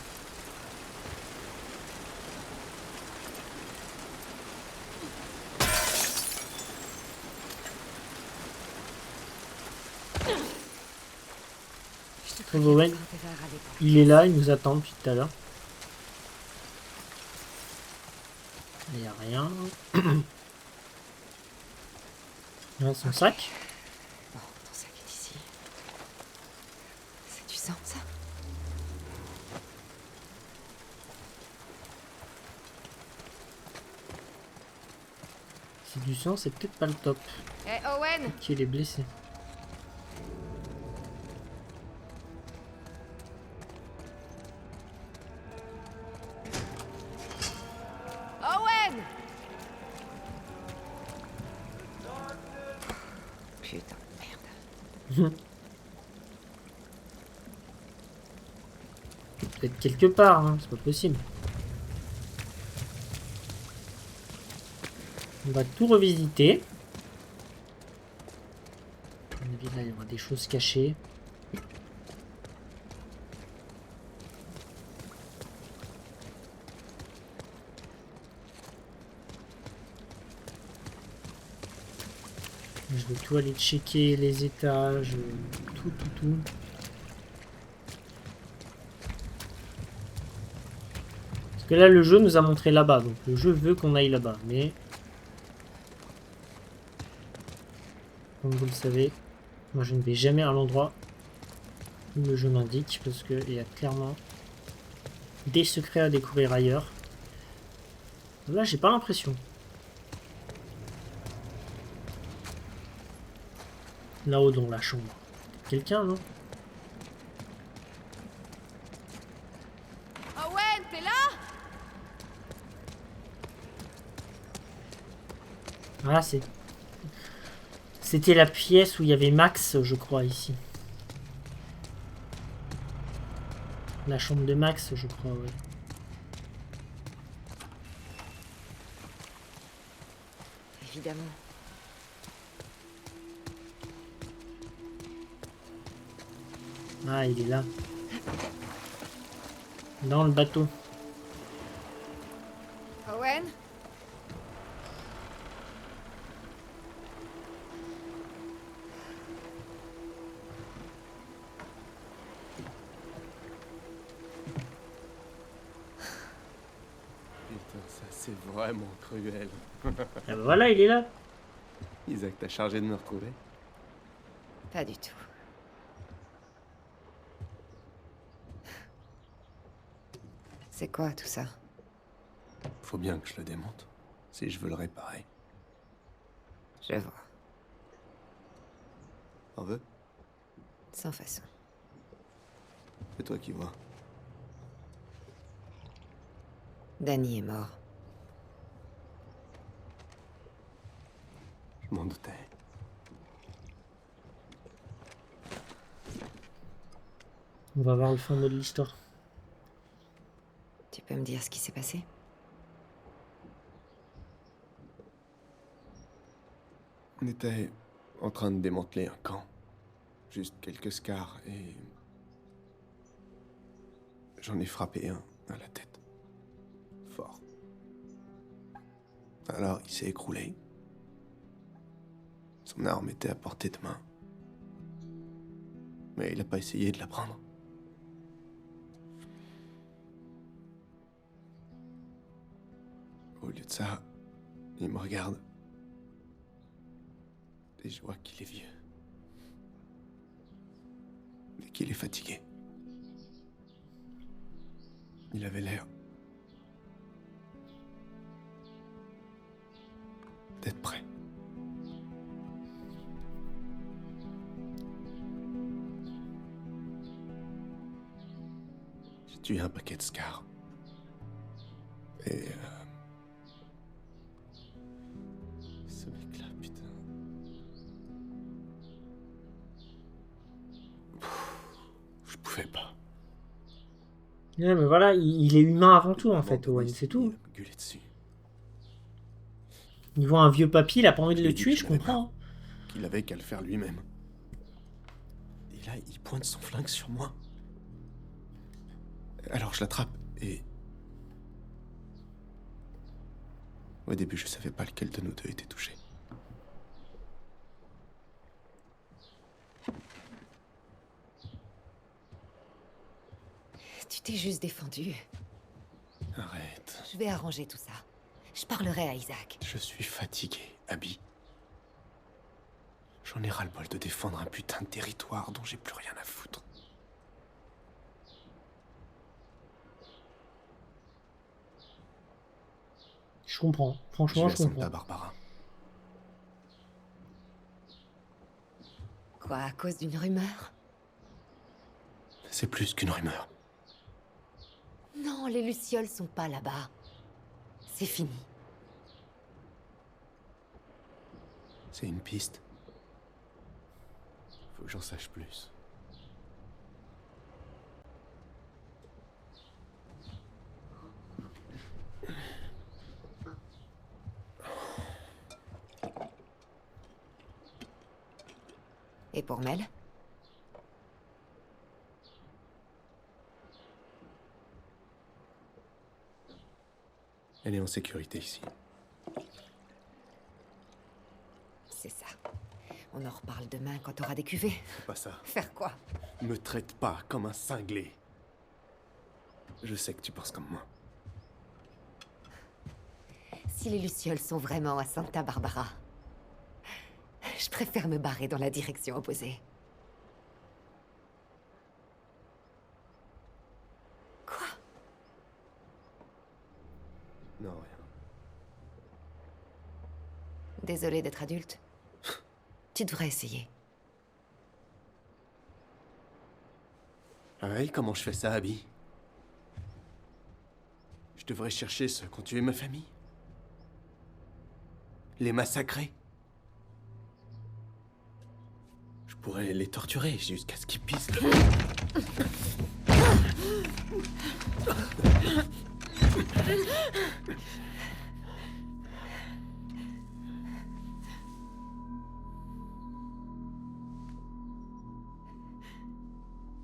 Je te Oh, ouais. Il est là, il nous attend depuis tout à l'heure. Il n'y a rien. Là, son sac. Bon, ton sac est ici. C'est du sang, ça? C'est du sang, c'est peut-être pas le top. Eh, Owen! Qu'il est blessé. Owen! Putain, merde. Peut-être quelque part, hein, c'est pas possible. On va tout revisiter. À mon avis, là, il y aura des choses cachées. Je vais tout aller checker les étages, tout. Parce que là, le jeu nous a montré là-bas, donc le jeu veut qu'on aille là-bas, mais... Comme vous le savez, moi je ne vais jamais à l'endroit où le jeu m'indique, parce qu'il y a clairement des secrets à découvrir ailleurs. Là, j'ai pas l'impression. Là-haut dans la chambre. Quelqu'un, non? Owen, t'es là? Ah, c'était la pièce où il y avait Max, je crois, ici. La chambre de Max, je crois, ouais. Évidemment. Ah, il est là. Dans le bateau. Owen? Putain, ça c'est vraiment cruel. Ah bah voilà, il est là. Isaac t'a chargé de me retrouver? Pas du tout. C'est quoi tout ça? Faut bien que je le démonte, si je veux le réparer. Je vois. En veux? Sans façon. C'est toi qui vois. Danny est mort. Je m'en doutais. On va voir le fin mot de l'histoire. Tu peux me dire ce qui s'est passé? On était en train de démanteler un camp. Juste quelques scars et... J'en ai frappé un à la tête. Fort. Alors il s'est écroulé. Son arme était à portée de main. Mais il n'a pas essayé de la prendre. Au lieu de ça, il me regarde. Et je vois qu'il est vieux. Et qu'il est fatigué. Il avait l'air d'être prêt. J'ai tué un paquet de scars. Et ce mec-là, putain. Je pouvais pas. Ouais, mais voilà, il est humain avant tout, en fait, Owen, c'est tout. Il me gueulait dessus. Il voit un vieux papy, il a pas envie de Je lui le ai dit tuer, que je j'en avais comprends. marre. Qu'il avait qu'à le faire lui-même. Et là, il pointe son flingue sur moi. Alors je l'attrape et... Au début, je savais pas lequel de nous deux était touché. Tu t'es juste défendu. Arrête. Je vais arranger tout ça. Je parlerai à Isaac. Je suis fatigué, Abby. J'en ai ras-le-bol de défendre un putain de territoire dont j'ai plus rien à foutre. Je comprends. Je Franchement, vais je à Santa comprends. Barbara. Quoi, à cause d'une rumeur? C'est plus qu'une rumeur. Non, les Lucioles sont pas là-bas. C'est fini. C'est une piste. Faut que j'en sache plus. Et pour Mel? Elle est en sécurité ici. C'est ça. On en reparle demain quand t'auras des cuvées. C'est pas ça. Faire quoi? Me traite pas comme un cinglé. Je sais que tu penses comme moi. Si les Lucioles sont vraiment à Santa Barbara, je préfère me barrer dans la direction opposée. Quoi? Non, rien. Désolée d'être adulte. Tu devrais essayer. Ah oui, comment je fais ça, Abby? Je devrais chercher ceux qui ont tué ma famille? Les massacrer? Je pourrais les torturer jusqu'à ce qu'ils pissent le...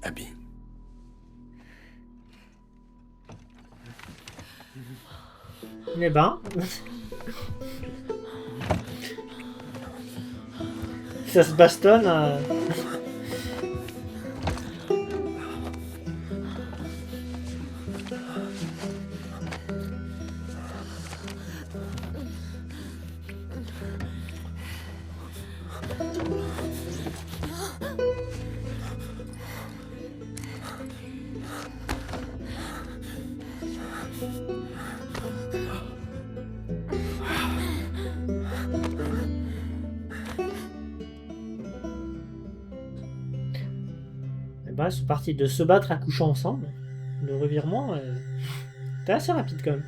Abby. Eh ben... Ça se bastonne. Bah, c'est parti de se battre à coucher ensemble. Le revirement, c'était assez rapide quand même.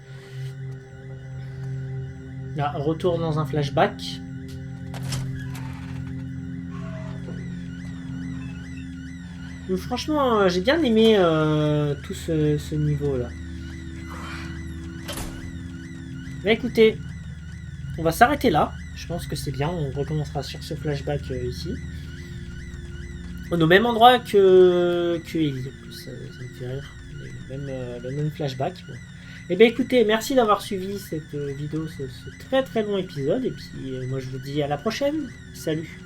Là, retour dans un flashback. Donc, franchement, j'ai bien aimé tout ce niveau-là. Bah écoutez, on va s'arrêter là. Je pense que c'est bien, on recommencera sur ce flashback ici. Au même endroit que Ellie, en plus, ça me fait rire. Le même flashback. Bon. Et bien écoutez, merci d'avoir suivi cette vidéo, ce très très long épisode. Et puis moi je vous dis à la prochaine. Salut.